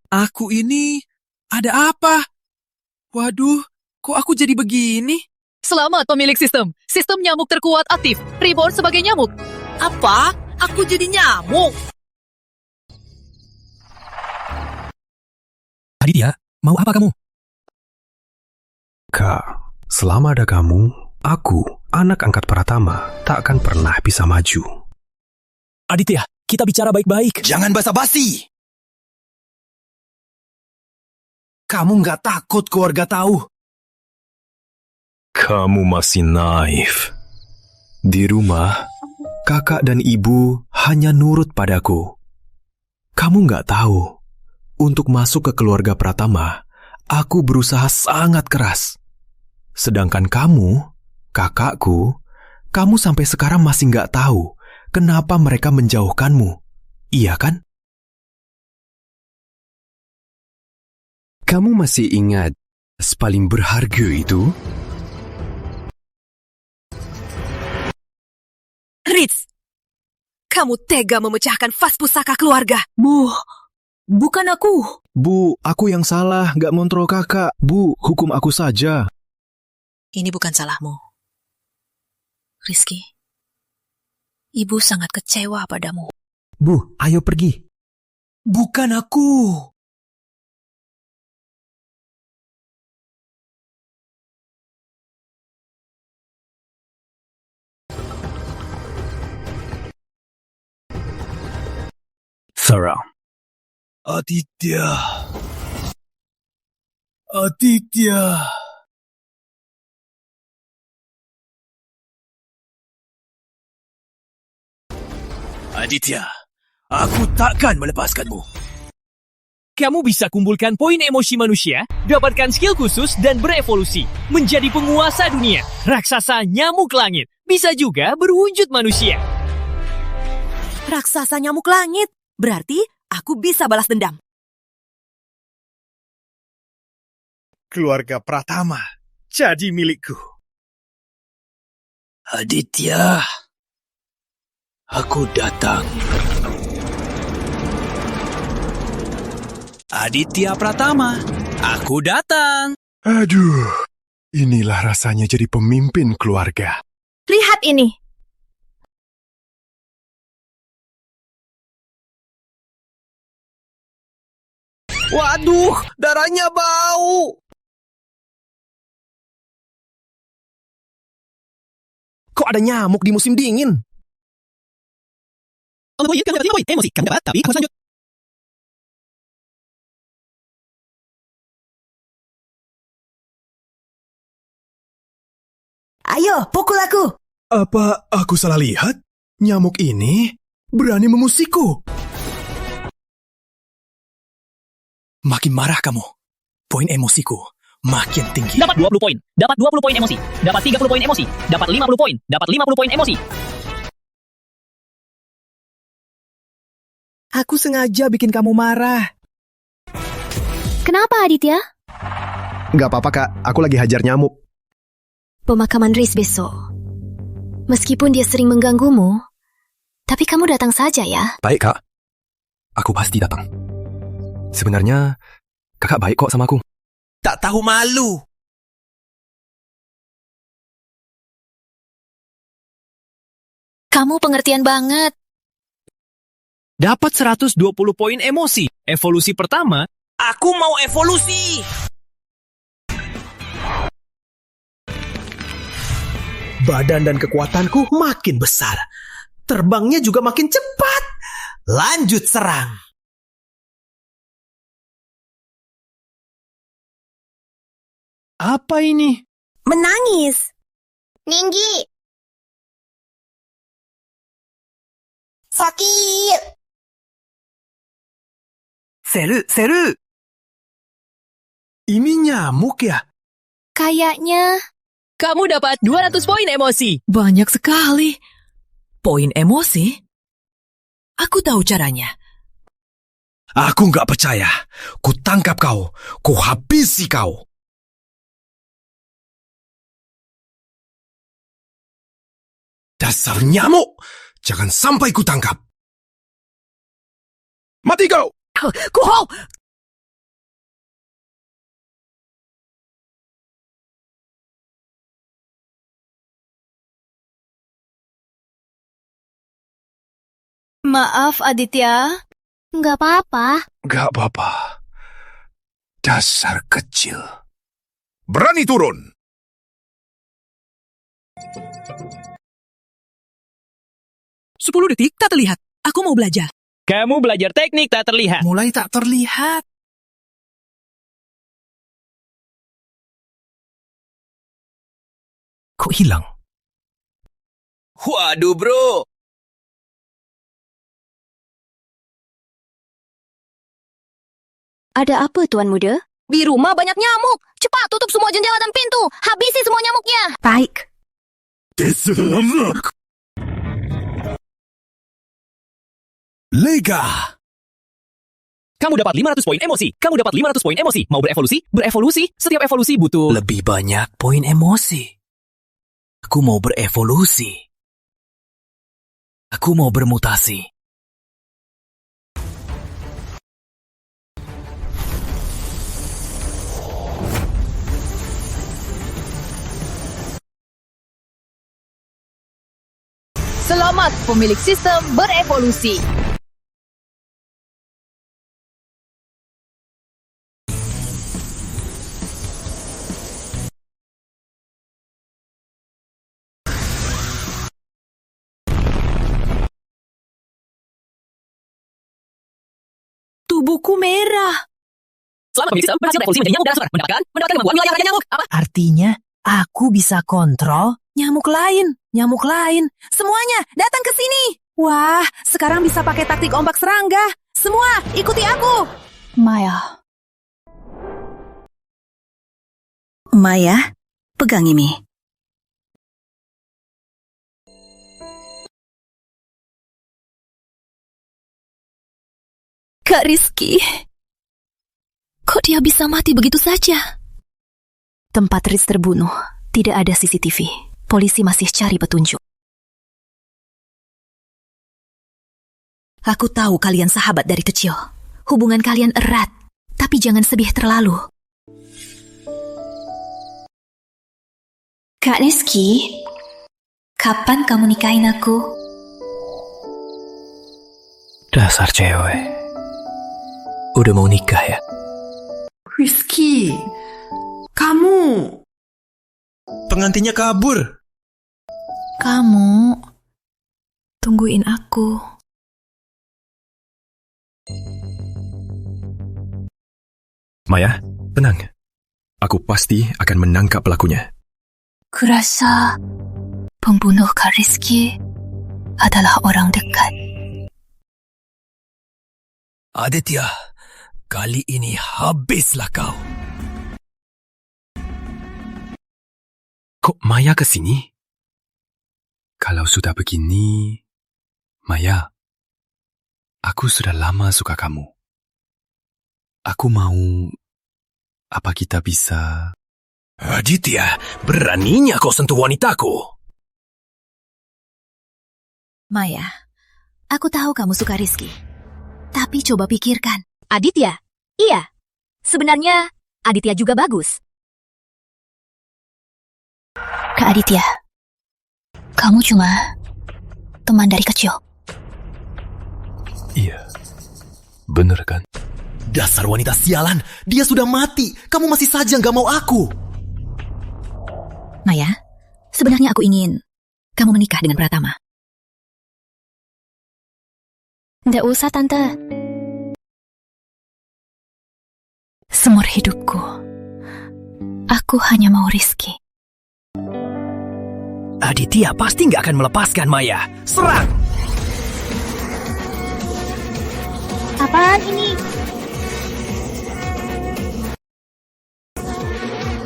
Aku ini, ada apa? Waduh, kok aku jadi begini? Selamat pemilik sistem. Sistem nyamuk terkuat aktif. Reborn sebagai nyamuk. Apa? Aku jadi nyamuk. Aditya, mau apa kamu? Kak, selama ada kamu, aku, anak angkat Pratama, tak akan pernah bisa maju. Aditya, kita bicara baik-baik. Jangan basa-basi. Kamu nggak takut keluarga tahu? Kamu masih naif. Di rumah, kakak dan ibu hanya nurut padaku. Kamu nggak tahu, untuk masuk ke keluarga Pratama, aku berusaha sangat keras. Sedangkan kamu, kakakku, kamu sampai sekarang masih nggak tahu kenapa mereka menjauhkanmu. Iya kan? Kamu masih ingat paling berharga itu? Ritz, kamu tega memecahkan vas pusaka keluarga. Bu, bukan aku. Bu, aku yang salah, nggak montrol kakak. Bu, hukum aku saja. Ini bukan salahmu. Rizky, ibu sangat kecewa padamu. Bu, ayo pergi. Bukan aku. Sarah. Aditya. Aditya. Aditya, aku takkan melepaskanmu. Kamu bisa kumpulkan poin emosi manusia, dapatkan skill khusus dan berevolusi menjadi penguasa dunia, raksasa nyamuk langit, bisa juga berwujud manusia. Raksasa nyamuk langit. Berarti aku bisa balas dendam. Keluarga Pratama jadi milikku. Aditya, aku datang. Aditya Pratama, aku datang. Aduh, inilah rasanya jadi pemimpin keluarga. Lihat ini. Waduh, darahnya bau. Kok ada nyamuk di musim dingin? Emosi, kamu dapat, tapi harus lanjut. Ayo, pukul aku. Apa aku salah lihat? Nyamuk ini berani memusikku. Makin marah kamu. Poin emosiku makin tinggi. Dapat 20 poin. Dapat 20 poin emosi. Dapat 30 poin emosi. Dapat 50 poin. Dapat 50 poin emosi. Aku sengaja bikin kamu marah. Kenapa, Aditya? Nggak apa-apa, Kak. Aku lagi hajar nyamuk. Pemakaman Riz besok. Meskipun dia sering mengganggumu, tapi kamu datang saja ya. Baik, Kak. Aku pasti datang. Sebenarnya, kakak baik kok sama aku. Tak tahu malu. Kamu pengertian banget. Dapat 120 poin emosi. Evolusi pertama, Aku mau evolusi. Badan dan kekuatanku makin besar. Terbangnya juga makin cepat. Lanjut serang. apa ini? Menangis. Ninggi. Sakit. Seru. Ini nyamuk ya? Kayaknya. Kamu dapat 200 poin emosi. Banyak sekali. Poin emosi? Aku tahu caranya. Aku nggak percaya. Ku tangkap kau. Ku habisi kau. Dasar nyamuk. Jangan sampai ku tangkap. Mati kau. Kuhau! Maaf, Aditya. Nggak apa-apa. Gak apa-apa. Dasar kecil. Berani turun! Sepuluh detik tak terlihat. Aku mau belajar. Kamu belajar teknik tak terlihat. Mulai tak terlihat. Kok hilang? Waduh, bro. Ada apa, Tuan Muda? Di rumah banyak nyamuk. Cepat tutup semua jendela dan pintu. Habisi semua nyamuknya. Baik. Lega! Kamu dapat 500 poin emosi. Kamu dapat 500 poin emosi. Mau berevolusi? Berevolusi. Setiap evolusi butuh... Lebih banyak poin emosi. Aku mau berevolusi. Aku mau bermutasi. Selamat pemilik sistem berevolusi. Tubuhku merah. Selamat pemilik sistem berhasil berevolusi menjadi nyamuk darah segar. Mendapatkan kemampuan wilayah raya nyamuk. Apa? Artinya, aku bisa kontrol nyamuk lain. Semuanya, datang ke sini. Wah, sekarang bisa pakai taktik ombak serangga. Semua, ikuti aku. Maya, pegang ini. Kak Rizky. Kok dia bisa mati begitu saja? Tempat Riz terbunuh. Tidak ada CCTV. Polisi masih cari petunjuk. Aku tahu kalian sahabat dari kecil. Hubungan kalian erat. Tapi jangan sedih terlalu. Kak Rizky, kapan kamu nikahin aku? Dasar cewek. Udah mau nikah ya? Rizky, kamu... Pengantinnya kabur. Kamu tungguin aku. Maya, tenang. Aku pasti akan menangkap pelakunya. Kurasa pembunuh Kak Rizky adalah orang dekat. Aditya, kali ini habislah kau. Kok Maya ke sini? Kalau sudah begini, Maya, aku sudah lama suka kamu. Aku mau... Apa kita bisa... Aditya, beraninya kau sentuh wanitaku. Maya, aku tahu kamu suka Rizky. Tapi coba pikirkan. Aditya? Iya. Sebenarnya, Aditya juga bagus. Kak Aditya, kamu cuma teman dari kecil. Iya, bener kan? Dasar wanita sialan, dia sudah mati. Kamu masih saja gak mau aku. Maya, sebenarnya aku ingin kamu menikah dengan Pratama. Nggak usah, Tante. Seumur hidupku, aku hanya mau Rizky. Aditya pasti gak akan melepaskan Maya. Serang! Apaan ini?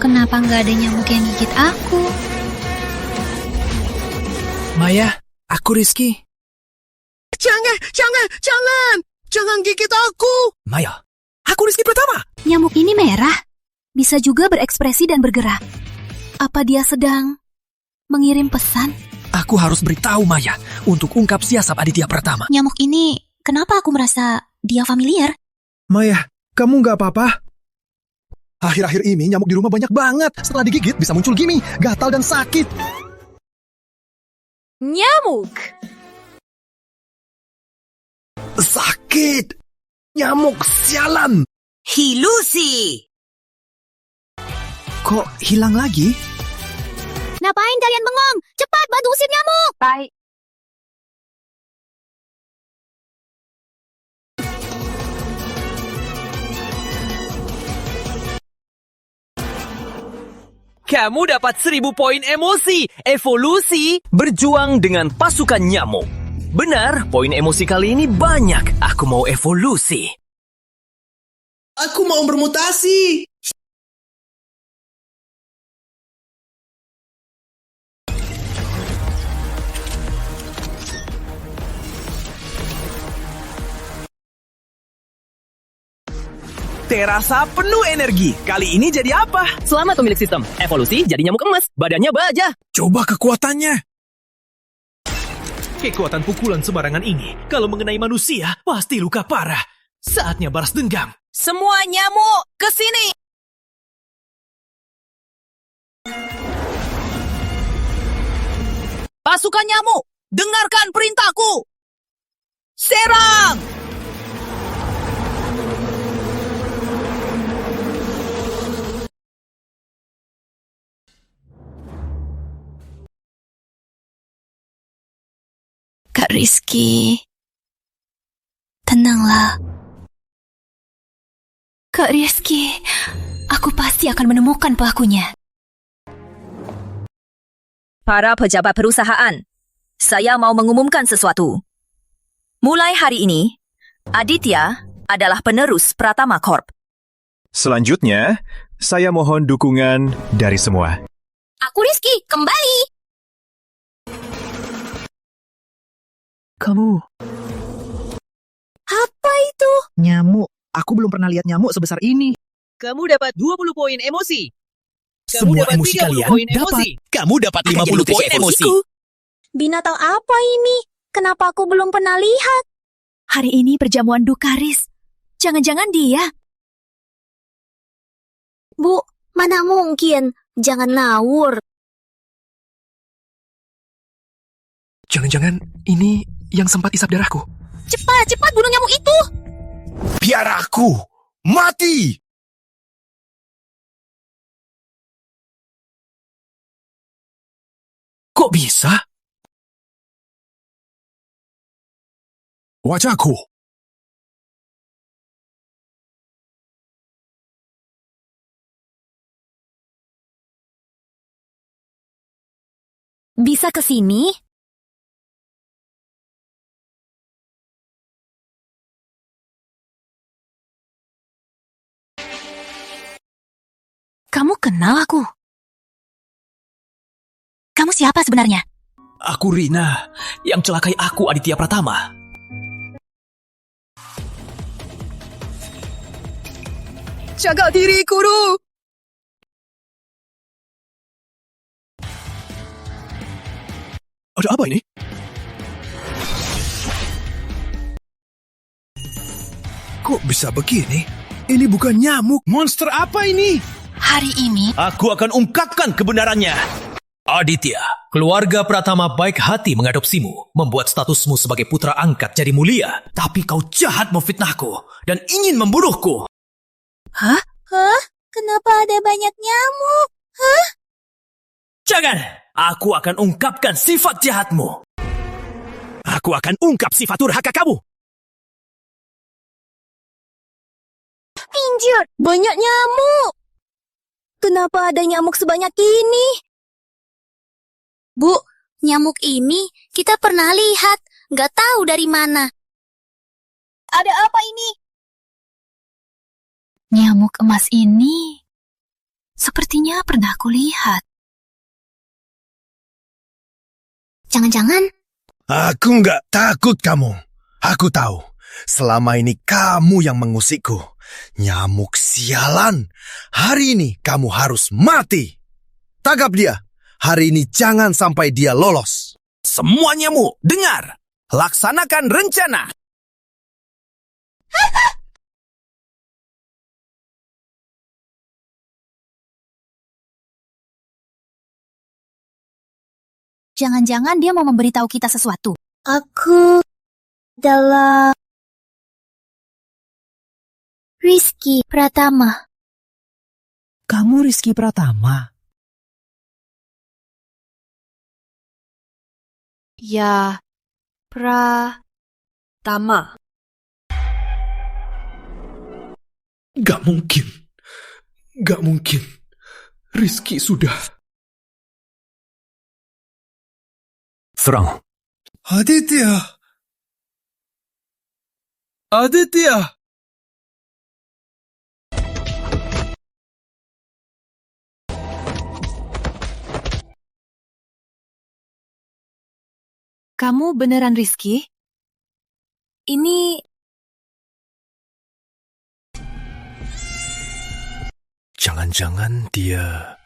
Kenapa nggak ada nyamuk yang gigit aku? Maya, aku Rizky. Jangan gigit aku. Maya, aku Rizky Pratama. Nyamuk ini merah. Bisa juga berekspresi dan bergerak. Apa dia sedang mengirim pesan? Aku harus beritahu Maya untuk ungkap siasat Aditya Pratama. Nyamuk ini, kenapa aku merasa dia familiar? Maya, kamu nggak apa-apa? Akhir-akhir ini nyamuk di rumah banyak banget. Setelah digigit bisa muncul gini, gatal dan sakit. Nyamuk! Sakit! Nyamuk sialan! Hilusi! Kok hilang lagi? Ngapain kalian bengong? Cepat bantu usir nyamuk. Baik. Kamu dapat 1000 poin emosi. Evolusi berjuang dengan pasukan nyamuk. Benar, poin emosi kali ini banyak. Aku mau evolusi. Aku mau bermutasi! Terasa penuh energi. Kali ini jadi apa? Selamat pemilik sistem. Evolusi jadi nyamuk emas. Badannya baja. Coba kekuatannya. Kekuatan pukulan sembarangan ini, kalau mengenai manusia, pasti luka parah. Saatnya balas dendam. Semua nyamuk, ke sini! Pasukan nyamuk, dengarkan perintahku! Serang! Kak Rizky, tenanglah. Kak Rizky, aku pasti akan menemukan pelakunya. Para pejabat perusahaan, saya mau mengumumkan sesuatu. Mulai hari ini, Aditya adalah penerus Pratama Corp. Selanjutnya, saya mohon dukungan dari semua. Aku Rizky, kembali. Kamu... Apa itu? Nyamuk. Aku belum pernah lihat nyamuk sebesar ini. Kamu dapat 20 poin emosi. Semua emosi kalian dapat. Kamu dapat 50 poin emosi. Binatang apa ini? Kenapa aku belum pernah lihat? Hari ini perjamuan Dukaris. Jangan-jangan dia. Bu, mana mungkin? Jangan ngawur. Jangan-jangan ini yang sempat isap darahku. Cepat bunuh nyamuk itu. Biar aku mati! Kok bisa? Wajahku. Bisa ke sini? Kamu kenal aku? Kamu siapa sebenarnya? Aku Rina, yang celakai aku Aditya Pratama. Jaga diri, guru! Ada apa ini? Kok bisa begini? Ini bukan nyamuk. Monster apa ini? Hari ini, Aku akan ungkapkan kebenarannya. Aditya, keluarga Pratama baik hati mengadopsimu, membuat statusmu sebagai putra angkat jadi mulia. Tapi kau jahat memfitnahku dan ingin membunuhku. Hah? Kenapa ada banyak nyamuk? Jangan! Aku akan ungkapkan sifat jahatmu. Aku akan ungkap sifat durhaka kamu. Pinjir, banyak nyamuk. Kenapa ada nyamuk sebanyak ini? Bu, nyamuk ini kita pernah lihat. Nggak tahu dari mana. Ada apa ini? nyamuk emas ini sepertinya pernah kulihat. Jangan-jangan? Aku nggak takut kamu. Aku tahu. Selama ini kamu yang mengusikku. Nyamuk sialan. Hari ini kamu harus mati. Tangkap dia. Hari ini jangan sampai dia lolos. Semua nyamuk, dengar. Laksanakan rencana. Jangan-jangan dia mau memberitahu kita sesuatu. Aku adalah Rizky Pratama. Kamu Rizky Pratama? Ya, Pratama. Gak mungkin. Gak mungkin. Rizky sudah. Serang. Aditya. Aditya! Kamu beneran Rizky? Ini... Jangan-jangan dia...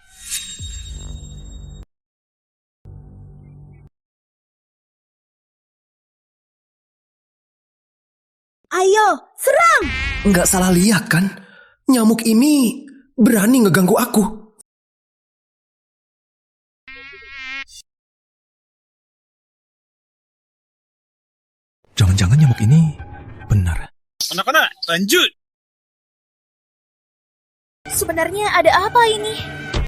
Ayo, serang! Nggak salah lihat kan? Nyamuk ini berani ngeganggu aku. Jangan-jangan nyamuk ini benar. Anak-anak, lanjut! Sebenarnya ada apa ini?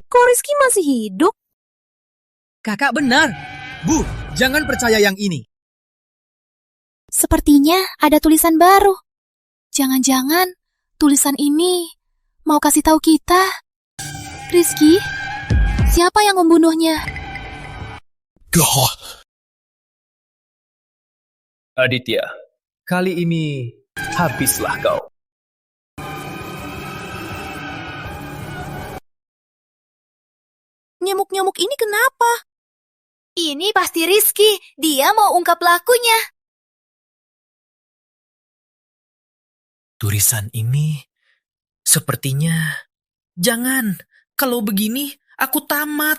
Kok Rizky masih hidup? Kakak benar. Bu, jangan percaya yang ini. Sepertinya ada tulisan baru. Jangan-jangan tulisan ini mau kasih tahu kita. Rizky, siapa yang membunuhnya? Aditya, kali ini habislah kau. Nyamuk-nyamuk ini kenapa? Ini pasti Rizky. Dia mau ungkap pelakunya. Tulisan ini sepertinya... Jangan, kalau begini aku tamat.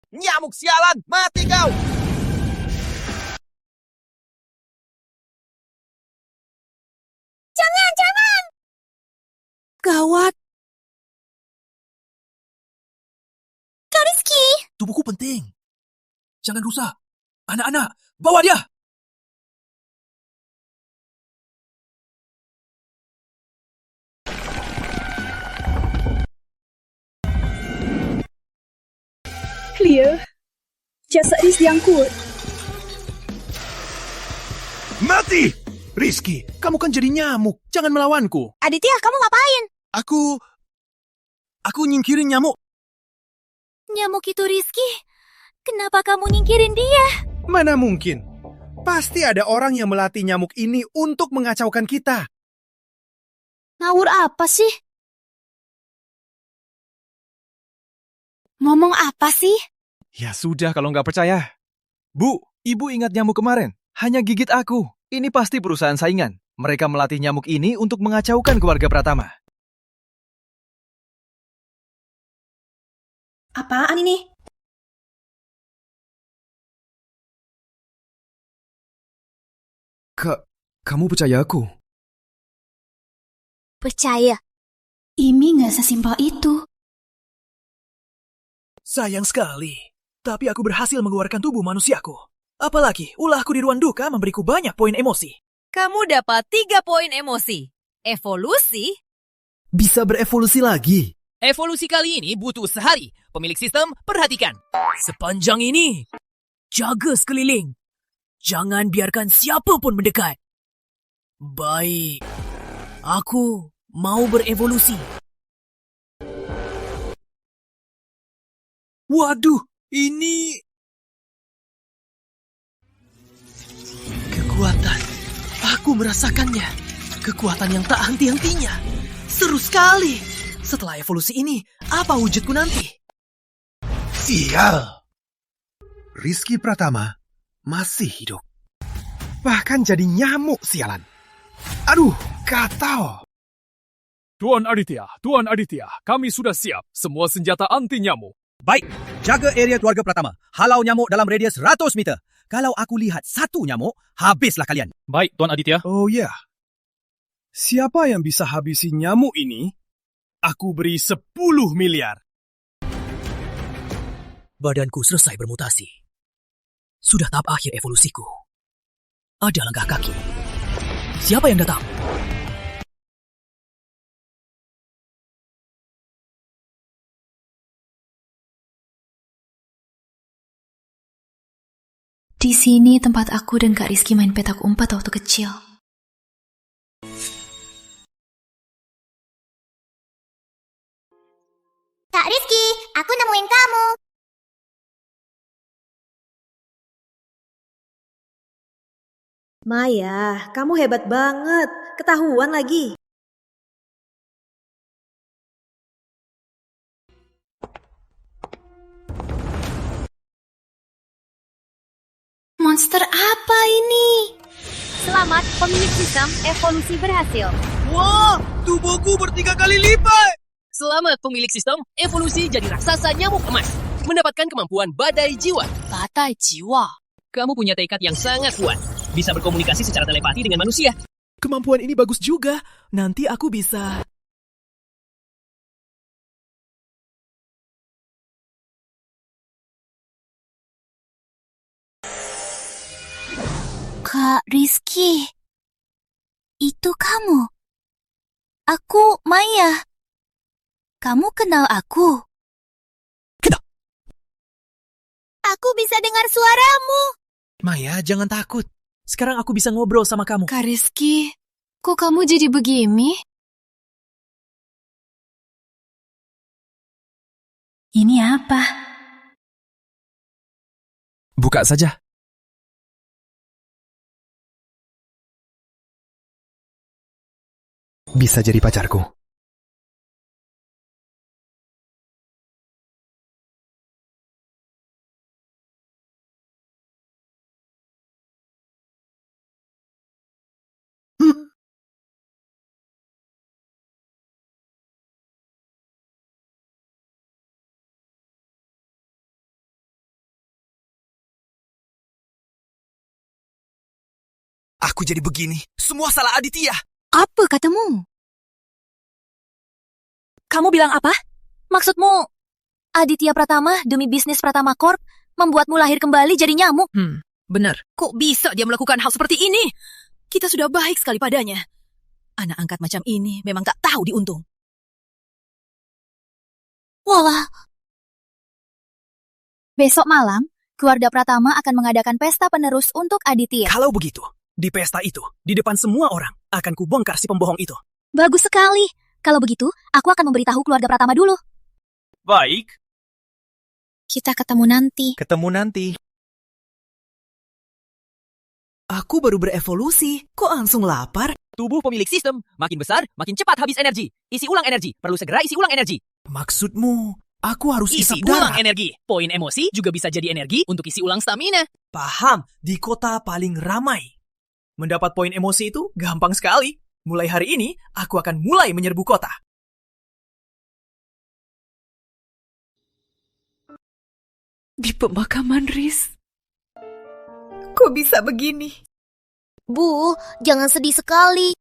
Nyamuk sialan, mati kau! Jangan! Gawat. Kak Rizky! Tubuhku penting. Jangan rusak. Anak-anak, bawa dia! Clear. Jasad Rizky yang kuat. Mati! Rizky, kamu kan jadi nyamuk. Jangan melawanku. Aditya, kamu ngapain? Aku nyingkirin nyamuk. Nyamuk itu Rizky. Kenapa kamu nyingkirin dia? Mana mungkin? Pasti ada orang yang melatih nyamuk ini untuk mengacaukan kita. Ngawur apa sih? Ngomong apa sih? Ya sudah kalau nggak percaya. Bu, ibu ingat nyamuk kemarin? Hanya gigit aku. Ini pasti perusahaan saingan. Mereka melatih nyamuk ini untuk mengacaukan keluarga Pratama. Apaan ini? Kamu percaya aku? Percaya. Ini nggak sesimpel itu. Sayang sekali. Tapi aku berhasil mengeluarkan tubuh manusiaku. Apalagi, ulahku di ruang duka memberiku banyak poin emosi. Kamu dapat 3 poin emosi. Evolusi? Bisa berevolusi lagi. Evolusi kali ini butuh sehari. Pemilik sistem, perhatikan. Sepanjang ini, jaga sekeliling. Jangan biarkan siapapun mendekat. Baik, aku mau berevolusi. Waduh, ini... Kekuatan. Aku merasakannya. Kekuatan yang tak henti-hentinya. Seru sekali. Setelah evolusi ini, apa wujudku nanti? Sial! Rizky Pratama masih hidup. Bahkan jadi nyamuk sialan. Aduh, kacau. Tuan Aditya, kami sudah siap. Semua senjata anti nyamuk. Baik, jaga area keluarga Pratama. Halau nyamuk dalam radius 100 meter. Kalau aku lihat satu nyamuk, habislah kalian. Baik, Tuan Aditya. Oh ya. Siapa yang bisa habisi nyamuk ini? Aku beri 10 miliar. Badanku selesai bermutasi. Sudah tahap akhir evolusiku. Ada langkah kaki. Siapa yang datang? Di sini tempat aku dan Kak Rizky main petak umpet waktu kecil. Kak Rizky, aku nemuin kamu. Maya, kamu hebat banget. Ketahuan lagi. Monster apa ini? Selamat, pemilik sistem evolusi berhasil. Wah, tubuhku ber3 kali lipat. Selamat, pemilik sistem evolusi jadi raksasa nyamuk emas. Mendapatkan kemampuan badai jiwa. Badai jiwa. Kamu punya tekad yang sangat kuat. Bisa berkomunikasi secara telepati dengan manusia. Kemampuan ini bagus juga. Nanti aku bisa... Kak Rizky, itu kamu. Aku Maya. Kamu kenal aku? Aku bisa dengar suaramu. Maya, jangan takut. Sekarang aku bisa ngobrol sama kamu. Kak Rizky, kok kamu jadi begini? Ini apa? Buka saja. Bisa jadi pacarku. Aku jadi begini. Semua salah Aditya. Apa katamu? Kamu bilang apa? Maksudmu, Aditya Pratama demi bisnis Pratama Corp membuatmu lahir kembali jadi nyamuk? Benar. Kok bisa dia melakukan hal seperti ini? Kita sudah baik sekali padanya. Anak angkat macam ini memang tak tahu diuntung. Walah. Besok malam, keluarga Pratama akan mengadakan pesta penerus untuk Aditya. Kalau begitu, di pesta itu, di depan semua orang, akan kubongkar si pembohong itu. Bagus sekali. Kalau begitu, aku akan memberitahu keluarga Pratama dulu. Baik. Kita ketemu nanti. Ketemu nanti. Aku baru berevolusi. Kok langsung lapar? Tubuh pemilik sistem makin besar, makin cepat habis energi. Isi ulang energi. Perlu segera isi ulang energi. Maksudmu, aku harus Isi isap darah? ulang energi. Poin emosi juga bisa jadi energi untuk isi ulang stamina. Paham, di kota paling ramai. Mendapat poin emosi itu gampang sekali. Mulai hari ini, aku akan mulai menyerbu kota. Di pemakaman Riz. Kok bisa begini? Bu, jangan sedih sekali.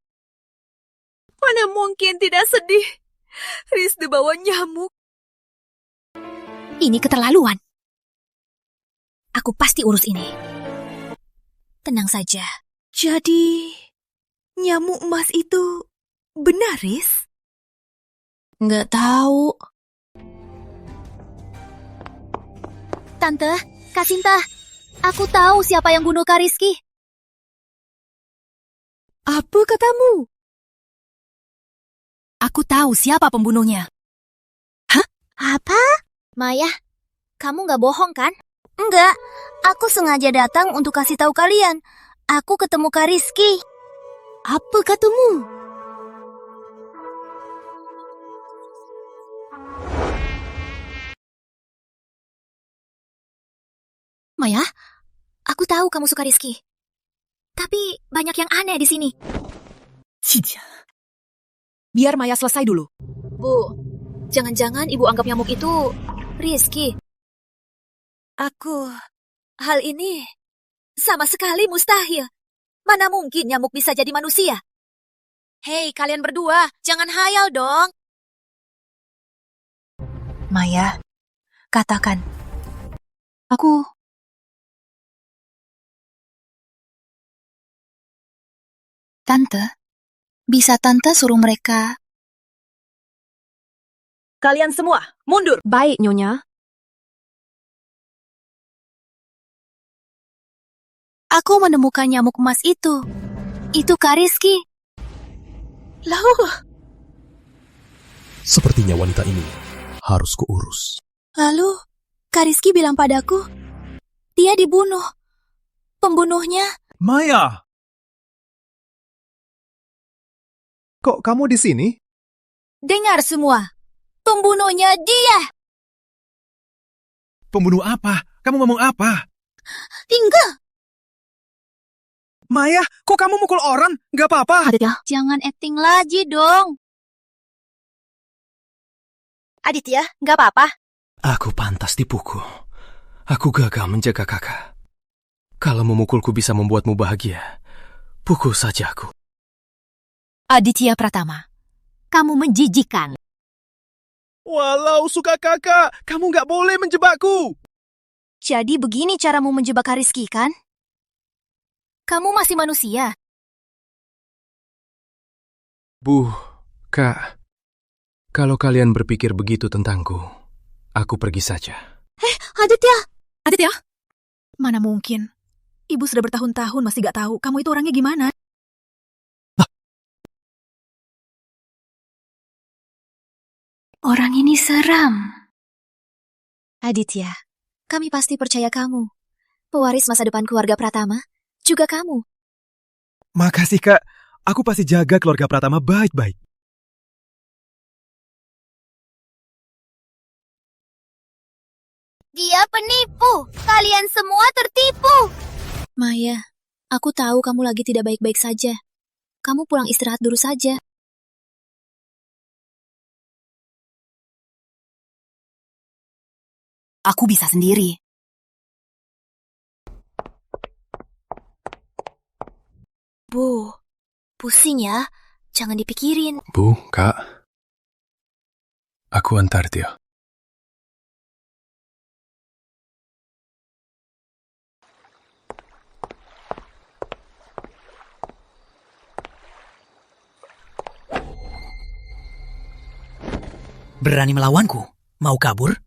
Mana mungkin tidak sedih. Riz dibawa nyamuk. Ini keterlaluan. Aku pasti urus ini. Tenang saja. Jadi, nyamuk emas itu benar, Riz? Nggak tahu. Tante, Kak Sinta, aku tahu siapa yang bunuh Kak Rizky. Apa katamu? Aku tahu siapa pembunuhnya. Hah? Apa? Maya, kamu nggak bohong kan? Enggak, aku sengaja datang untuk kasih tahu kalian. Aku ketemu Kak Rizky. Apa katamu? Maya, aku tahu kamu suka Rizky. Tapi banyak yang aneh di sini. Biar Maya selesai dulu. Bu, jangan-jangan ibu anggap nyamuk itu Rizky. Hal ini sama sekali mustahil. Mana mungkin nyamuk bisa jadi manusia? Hei, kalian berdua, jangan hayal dong. Maya, katakan. Tante, bisa Tante suruh mereka... Kalian semua, mundur. Baik, Nyonya. Aku menemukan nyamuk emas itu. Itu Kak Rizky. Lalu, Sepertinya wanita ini harus kuurus. Lalu, Kak Rizky bilang padaku, dia dibunuh. Pembunuhnya, Maya! Kok kamu di sini? dengar semua. Pembunuhnya dia. Pembunuh apa? Kamu ngomong apa? Tinggal. Maya, kok kamu mukul orang? Gak apa-apa. Aditya, jangan acting lagi dong. Aditya, nggak apa-apa. Aku pantas dipukul. Aku gagal menjaga kakak. Kalau memukulku bisa membuatmu bahagia, pukul saja aku. Aditya Pratama, kamu menjijikan. Walau suka kakak, kamu gak boleh menjebakku. Jadi begini caramu menjebak Kak Rizky, kan? Kamu masih manusia. Bu, Kak, kalau kalian berpikir begitu tentangku, aku pergi saja. Aditya! Aditya, mana mungkin? Ibu sudah bertahun-tahun masih gak tahu kamu itu orangnya gimana. Orang ini seram. Aditya, kami pasti percaya kamu. Pewaris masa depan keluarga Pratama, juga kamu. Makasih kak, aku pasti jaga keluarga Pratama baik-baik. Dia penipu. Kalian semua tertipu. Maya, aku tahu kamu lagi tidak baik-baik saja. Kamu pulang istirahat dulu saja. Aku bisa sendiri. Bu, pusing ya. Jangan dipikirin. Bu, Kak, aku antar dia. Berani melawanku? Mau kabur?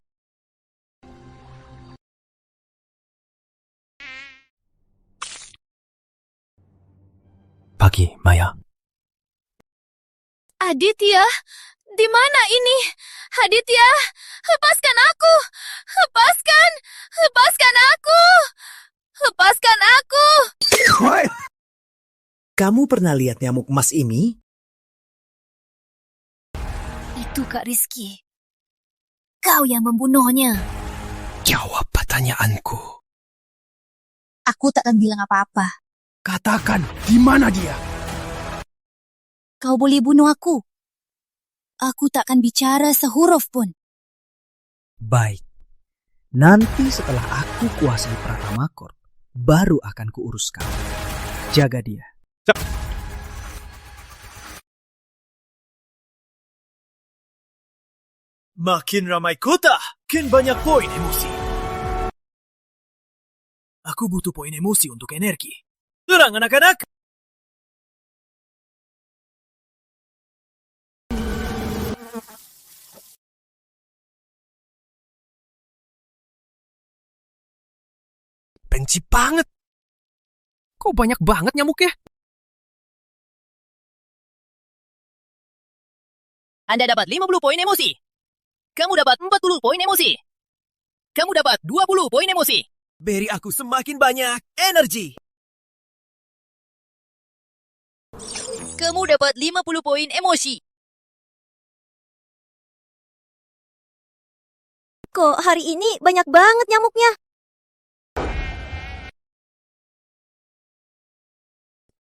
Pagi, Maya. Aditya, di mana ini? Aditya, lepaskan aku. Lepaskan aku. Lepaskan aku. Kamu pernah lihat nyamuk emas ini? Itu Kak Rizky. Kau yang membunuhnya. Jawab pertanyaanku. Aku tak akan bilang apa-apa. Katakan, di mana dia? Kau boleh bunuh aku. Aku tak akan bicara sehuruf pun. Baik. Nanti setelah aku kuasai Pratama Corp, baru akan kuurus kamu. Jaga dia. Makin ramai kota, makin banyak poin emosi. Aku butuh poin emosi untuk energi. Serang anak-anak! Benci banget. Kok banyak banget nyamuknya? Anda dapat 50 poin emosi. Kamu dapat 40 poin emosi. Kamu dapat 20 poin emosi. Beri aku semakin banyak energi. Kamu dapat 50 poin emosi. Kok hari ini banyak banget nyamuknya?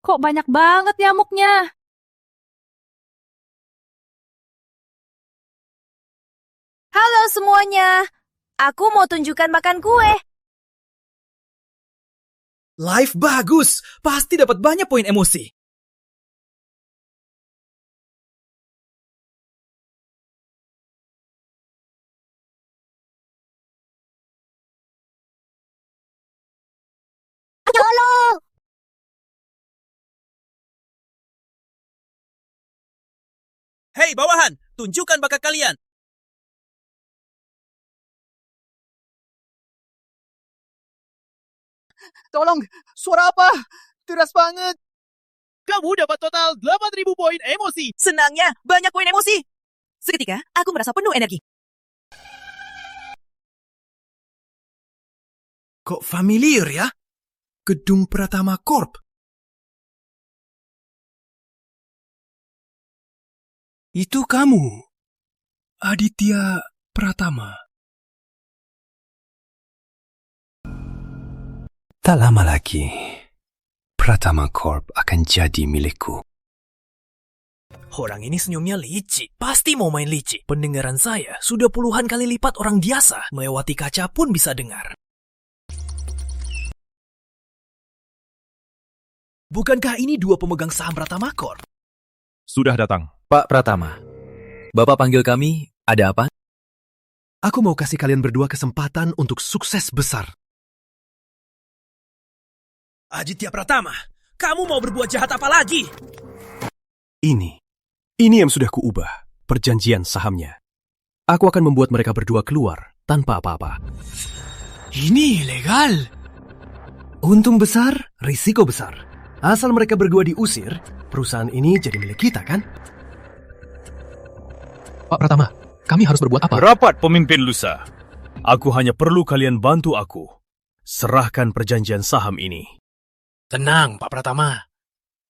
Kok banyak banget nyamuknya? Halo semuanya. Aku mau tunjukkan makan kue. Live bagus, pasti dapat banyak poin emosi. Tolong! Hei bawahan, tunjukkan bakat kalian. Tolong, suara apa? Deras banget. Kamu dapat total 8.000 poin emosi. Senangnya, banyak poin emosi. Seketika, aku merasa penuh energi. Kok familiar ya? Gedung Pratama Corp. Itu kamu, Aditya Pratama. Tak lama lagi, Pratama Corp akan jadi milikku. Orang ini senyumnya licik. Pasti mau main licik. Pendengaran saya sudah puluhan kali lipat orang biasa. Melewati kaca pun bisa dengar. Bukankah ini dua pemegang saham Pratama Corp? Sudah datang. Pak Pratama, Bapak panggil kami, ada apa? Aku mau kasih kalian berdua kesempatan untuk sukses besar. Aditya Pratama, kamu mau berbuat jahat apa lagi? Ini yang sudah kuubah, perjanjian sahamnya. Aku akan membuat mereka berdua keluar tanpa apa-apa. Ini ilegal. Untung besar, risiko besar. Asal mereka berdua diusir, perusahaan ini jadi milik kita, kan? Pak Pratama, kami harus berbuat apa? Rapat pemimpin lusa. Aku hanya perlu kalian bantu aku. Serahkan perjanjian saham ini. Tenang, Pak Pratama.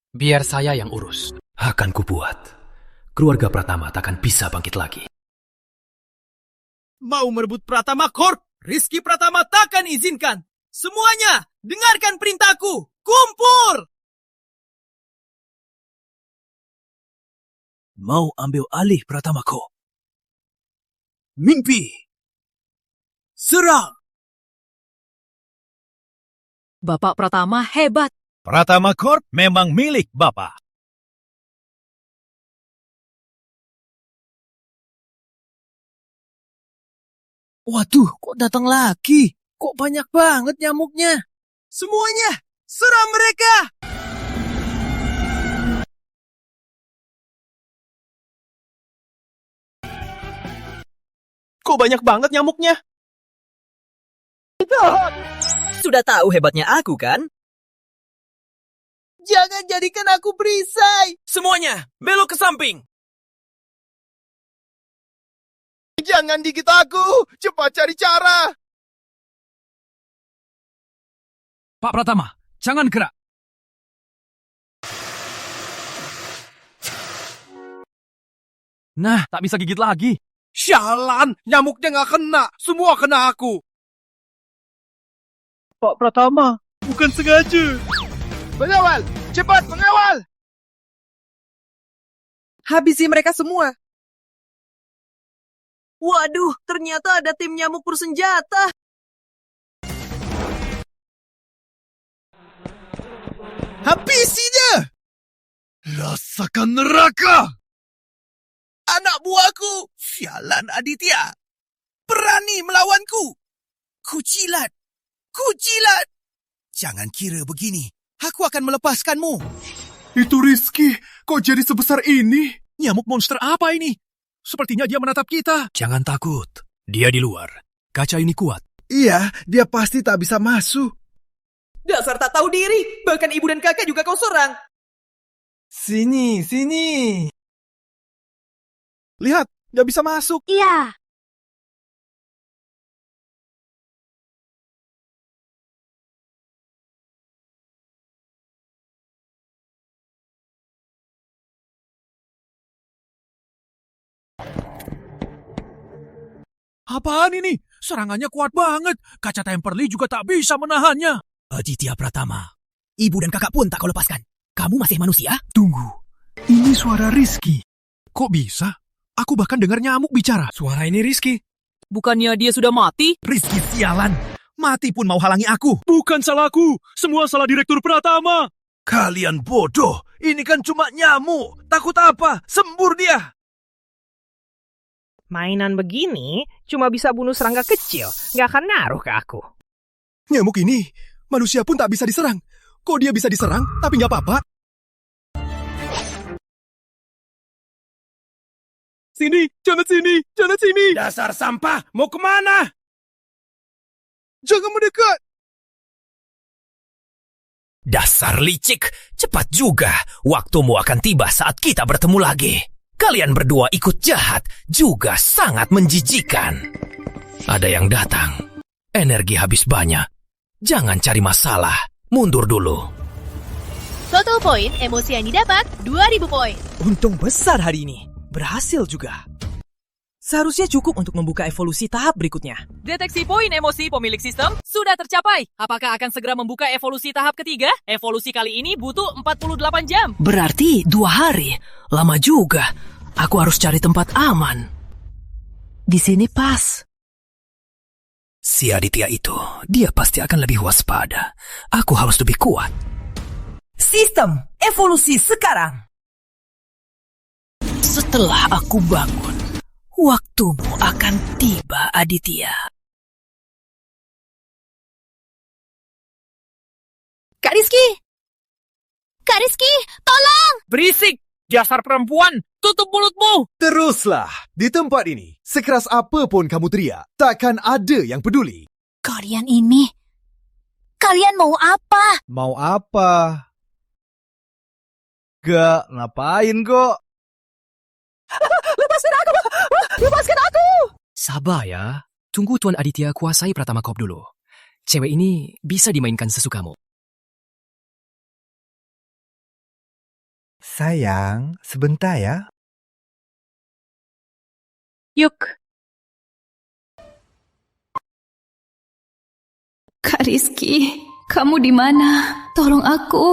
Biar saya yang urus. Akan kubuat. Keluarga Pratama takkan bisa bangkit lagi. Mau merebut Pratama Corp? Rizky Pratama takkan izinkan. Semuanya, dengarkan perintahku. Kumpul! Mau ambil alih Pratama Corp? Mimpi! Serang! Bapak Pratama hebat. Pratama Corp memang milik Bapak. Waduh, kok datang lagi? Kok banyak banget nyamuknya? Semuanya, serang mereka! Kok banyak banget nyamuknya? Sudah tahu hebatnya aku, kan? Jangan jadikan aku perisai! Semuanya, belok ke samping! Jangan digigit aku! Cepat cari cara! Pak Pratama, jangan gerak. Nah, tak bisa gigit lagi. Sialan, nyamuknya nggak kena. Semua kena aku. Pak Pratama, bukan sengaja. Mengawal! Cepat, mengawal! Habisi mereka semua. Waduh, ternyata ada tim nyamuk bersenjata. Habisinya! Rasakan neraka! Anak buahku, sialan Aditya. Berani melawanku. Kucilat. Kucilat. Jangan kira begini. Aku akan melepaskanmu. Itu Rizky, kok jadi sebesar ini? Nyamuk monster apa ini? Sepertinya dia menatap kita. Jangan takut. Dia di luar. Kaca ini kuat. Iya, dia pasti tak bisa masuk. Dasar tak tahu diri. Bahkan ibu dan kakak juga kau serang. Sini, sini. Lihat, nggak bisa masuk. Iya. Apaan ini? Serangannya kuat banget. Kaca Temperley juga tak bisa menahannya. Aditya Pratama, ibu dan kakak pun tak kau lepaskan. Kamu masih manusia? Tunggu, ini suara Rizky. Kok bisa? Aku bahkan dengar nyamuk bicara. Suara ini Rizky. Bukannya dia sudah mati? Rizky sialan. Mati pun mau halangi aku. Bukan salahku. Semua salah Direktur Pratama. Kalian bodoh. Ini kan cuma nyamuk. Takut apa? Sembur dia. Mainan begini cuma bisa bunuh serangga kecil, nggak akan ngaruh ke aku. Nyamuk ini, manusia pun tak bisa diserang. Kok dia bisa diserang, tapi nggak apa-apa? Sini, jangan sini, jangan sini. Dasar sampah, mau kemana? Jangan mendekat. Dasar licik, cepat juga. Waktumu akan tiba saat kita bertemu lagi. Kalian berdua ikut jahat, juga sangat menjijikan. Ada yang datang. Energi habis banyak. Jangan cari masalah. Mundur dulu. Total poin emosi yang didapat 2000 poin. Untung besar hari ini. Berhasil juga. Seharusnya cukup untuk membuka evolusi tahap berikutnya. Deteksi poin emosi pemilik sistem sudah tercapai. Apakah akan segera membuka evolusi tahap ketiga? Evolusi kali ini butuh 48 jam. Berarti 2 hari. Lama juga. Aku harus cari tempat aman. Di sini pas. Si Aditya itu, dia pasti akan lebih waspada. Aku harus lebih kuat. Sistem evolusi sekarang. Setelah aku bangun, waktumu akan tiba, Aditya. Kak Rizky! Kak Rizky, tolong! Berisik! Dasar perempuan! Tutup mulutmu! Teruslah, di tempat ini, sekeras apapun kamu teriak, takkan ada yang peduli. Kalian ini, kalian mau apa? Mau apa? Gak, ngapain kok? Lepaskan aku! Lepaskan aku! Sabar ya. Tunggu Tuan Aditya kuasai Pratama Corp dulu. Cewek ini bisa dimainkan sesukamu. Sayang, sebentar ya. Yuk. Kak Rizky, kamu di mana? Tolong aku.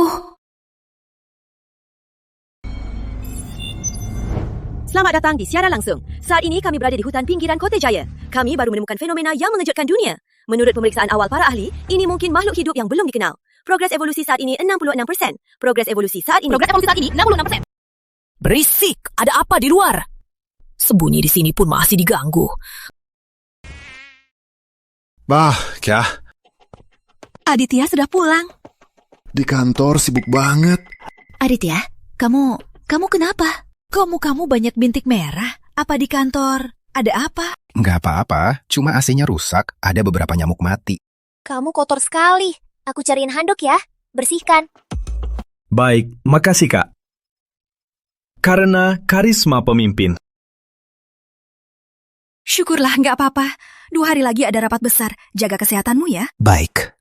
Selamat datang di siaran langsung. Saat ini kami berada di hutan pinggiran Kota Jaya. Kami baru menemukan fenomena yang mengejutkan dunia. Menurut pemeriksaan awal para ahli, ini mungkin makhluk hidup yang belum dikenal. Progres evolusi saat ini 66%. Progres evolusi saat ini 66%. Berisik! Ada apa di luar? Sembunyi di sini pun masih diganggu. Bah, Kya. Aditya sudah pulang. Di kantor sibuk banget. Aditya, kamu kenapa? Kok mukamu banyak bintik merah? Apa di kantor? Ada apa? Nggak apa-apa, cuma AC-nya rusak, ada beberapa nyamuk mati. Kamu kotor sekali. Aku cariin handuk ya. Bersihkan. Baik, makasih Kak. Karena karisma pemimpin. Syukurlah, nggak apa-apa. 2 hari lagi ada rapat besar. Jaga kesehatanmu ya. Baik.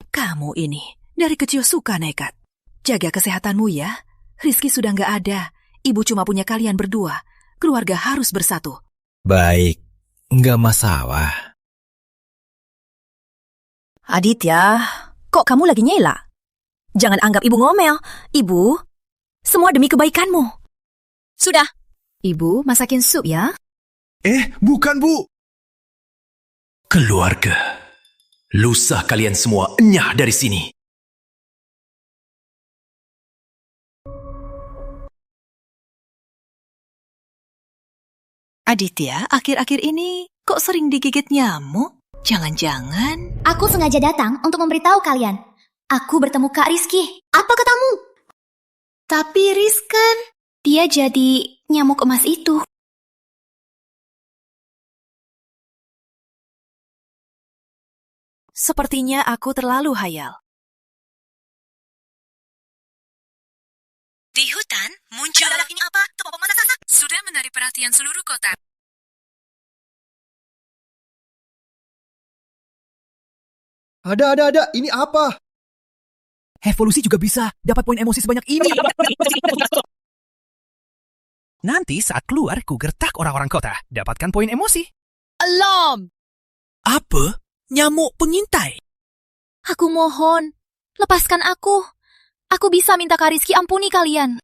Kamu ini dari kecil suka nekat. Jaga kesehatanmu ya. Rizky sudah nggak ada. Ibu cuma punya kalian berdua. Keluarga harus bersatu. Baik, nggak masalah. Aditya, kok kamu lagi nyela? Jangan anggap ibu ngomel. Ibu, semua demi kebaikanmu. Sudah. Ibu, masakin sup ya. Bukan, Bu. Keluarga. Lusa kalian semua enyah dari sini. Aditya, akhir-akhir ini kok sering digigit nyamuk? Jangan-jangan... Aku sengaja datang untuk memberitahu kalian. Aku bertemu Kak Rizky. Apa katamu? Tapi Rizkan, dia jadi nyamuk emas itu. Sepertinya aku terlalu hayal. Di hutan muncul... Ini apa? Sudah menarik perhatian seluruh kota. Ada. Ini apa? Evolusi juga bisa dapat poin emosi sebanyak ini. Nanti saat keluar, ku gertak orang-orang kota. Dapatkan poin emosi. Alarm! Apa? Nyamuk pengintai? Aku mohon, lepaskan aku. Aku bisa minta Kak Rizky ampuni kalian.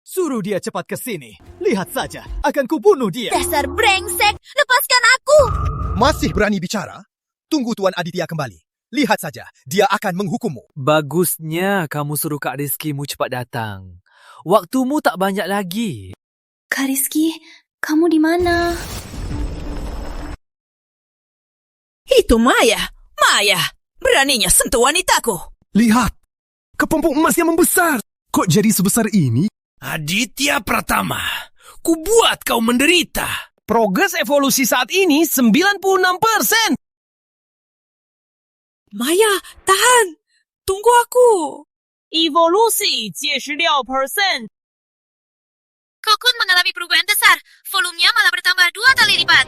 Suruh dia cepat ke sini. Lihat saja, akan kubunuh dia. Dasar brengsek, lepaskan aku! Masih berani bicara? Tunggu Tuan Aditya kembali. Lihat saja, dia akan menghukummu. Bagusnya kamu suruh Kak Rizkymu cepat datang. Waktumu tak banyak lagi. Kak Rizky, kamu di mana? Itu Maya. Maya, beraninya sentuh wanitaku. Lihat, kepompong emasnya membesar. Kok jadi sebesar ini? Aditya Pratama, ku buat kau menderita. Progres evolusi saat ini 96%. Maya, tahan. Tunggu aku. Evolusi 76%. Cocoon mengalami perubahan besar. Volumenya malah bertambah 2 kali lipat.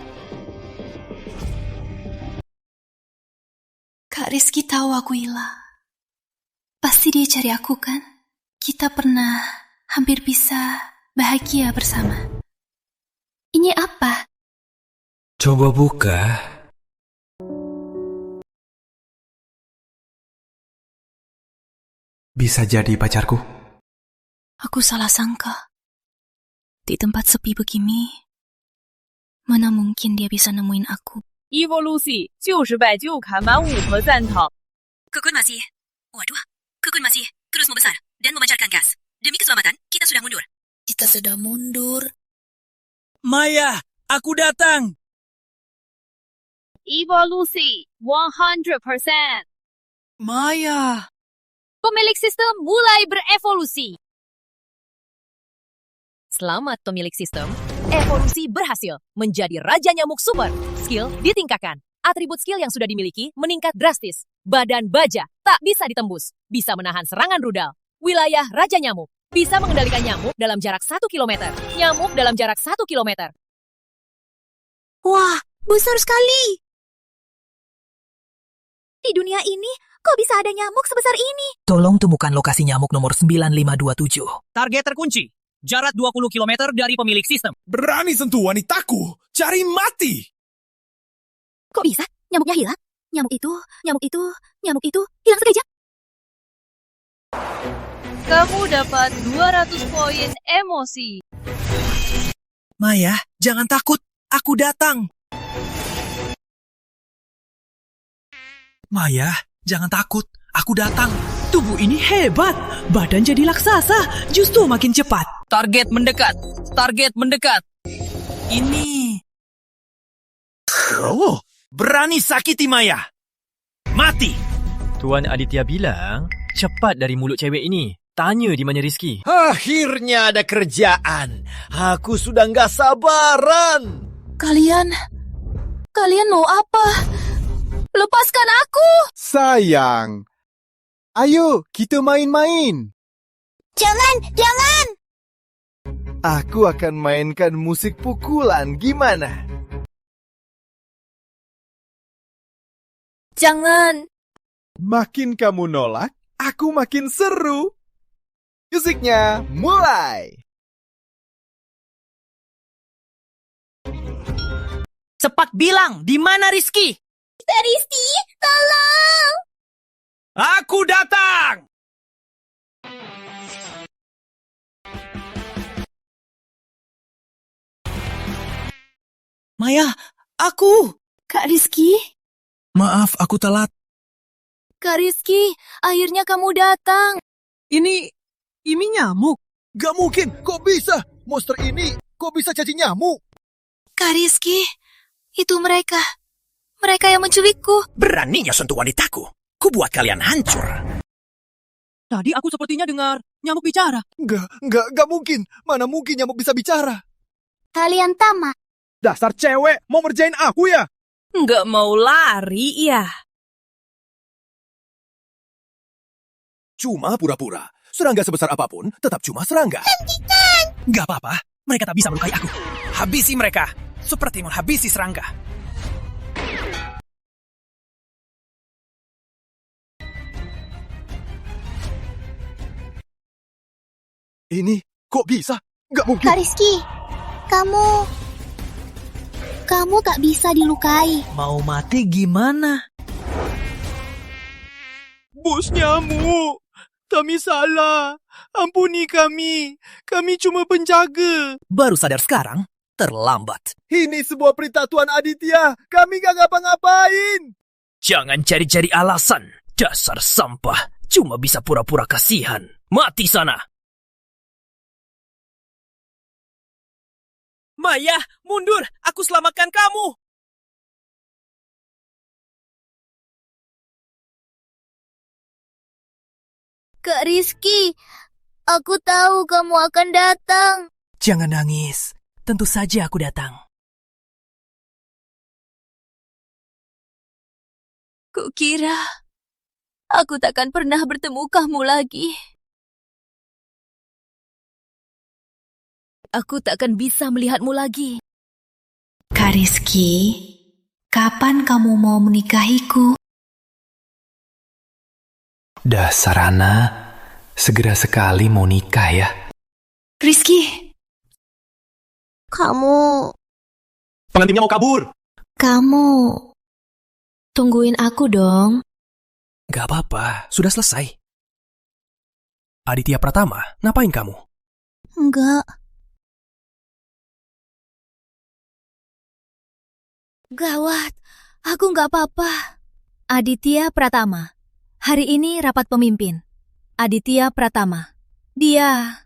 Kak Rizky tahu aku hilang. Pasti dia cari aku kan? Kita pernah hampir bisa bahagia bersama. Ini apa? Coba buka. Bisa jadi pacarku. Aku salah sangka. Di tempat sepi begini, mana mungkin dia bisa nemuin aku? Evolusi 就是败就砍满5颗赞糖。 Cocoon masih. Waduh, Cocoon masih terus membesar dan memancarkan gas. Demi keselamatan, kita sudah mundur. Kita sudah mundur. Maya, aku datang. Evolusi 100%. Maya. Pemilik sistem mulai berevolusi. Selamat pemilik sistem. Evolusi berhasil menjadi Raja Nyamuk Super. Skill ditingkatkan. Atribut skill yang sudah dimiliki meningkat drastis. Badan baja tak bisa ditembus. Bisa menahan serangan rudal. Wilayah Raja Nyamuk. Bisa mengendalikan nyamuk dalam jarak 1 km. Nyamuk dalam jarak 1 km. Wah, besar sekali. Di dunia ini, kok bisa ada nyamuk sebesar ini? Tolong temukan lokasi nyamuk nomor 9527. Target terkunci. Jarak 20 km dari pemilik sistem. Berani sentuh wanitaku, cari mati. Kok bisa? Nyamuknya hilang? Nyamuk itu hilang sekejap. Kamu dapat 200 poin emosi. Maya, jangan takut. Aku datang. Maya, jangan takut. Aku datang. Tubuh ini hebat. Badan jadi raksasa. Justru makin cepat. Target mendekat. Target mendekat. Ini. Oh, berani sakiti Maya. Mati. Tuan Aditya bilang, cepat dari mulut cewek ini. Tanya di mana Rizky. Akhirnya ada kerjaan. Aku sudah nggak sabaran. Kalian mau apa? Lepaskan aku! Sayang. Ayo, kita main-main. Jangan! Aku akan mainkan musik pukulan, gimana? Jangan! Makin kamu nolak, aku makin seru. Musiknya mulai. Cepat bilang, di mana Rizky? Rizky, tolong! Aku datang! Maya, aku! Kak Rizky? Maaf, aku telat. Kak Rizky, akhirnya kamu datang. Ini nyamuk. Gak mungkin, kok bisa? Monster ini kok bisa jadi nyamuk? Kak Rizky, itu mereka. Mereka yang menculikku. Beraninya sentuh wanitaku. Ku buat kalian hancur. Tadi aku sepertinya dengar nyamuk bicara. Gak mungkin. Mana mungkin nyamuk bisa bicara? Kalian tamat. Dasar cewek, mau ngerjain aku ya? Nggak mau lari ya? Cuma pura-pura. Serangga sebesar apapun, tetap cuma serangga. Gak apa-apa, mereka tak bisa melukai aku. Habisi mereka, seperti menghabisi serangga. Ini kok bisa? Gak mungkin. Kak Rizky, kamu tak bisa dilukai. Mau mati gimana? Bos nyamuk, kami salah. Ampuni kami. Kami cuma penjaga. Baru sadar sekarang, terlambat. Ini sebuah perintah Tuan Aditya. Kami gak ngapa-ngapain. Jangan cari-cari alasan. Dasar sampah. Cuma bisa pura-pura kasihan. Mati sana. Maya, mundur. Aku selamatkan kamu. Kak Rizky, aku tahu kamu akan datang. Jangan nangis. Tentu saja aku datang. Kukira aku takkan pernah bertemu kamu lagi. Aku takkan bisa melihatmu lagi. Kak Rizky, kapan kamu mau menikahiku? Dasar Ana, segera sekali mau nikah ya. Rizky, kamu Pengantinnya mau kabur. Kamu tungguin aku dong. Gak apa-apa, sudah selesai. Aditya Pratama, ngapain kamu? Enggak. Gawat, aku nggak apa-apa. Aditya Pratama. Hari ini rapat pemimpin. Aditya Pratama. Dia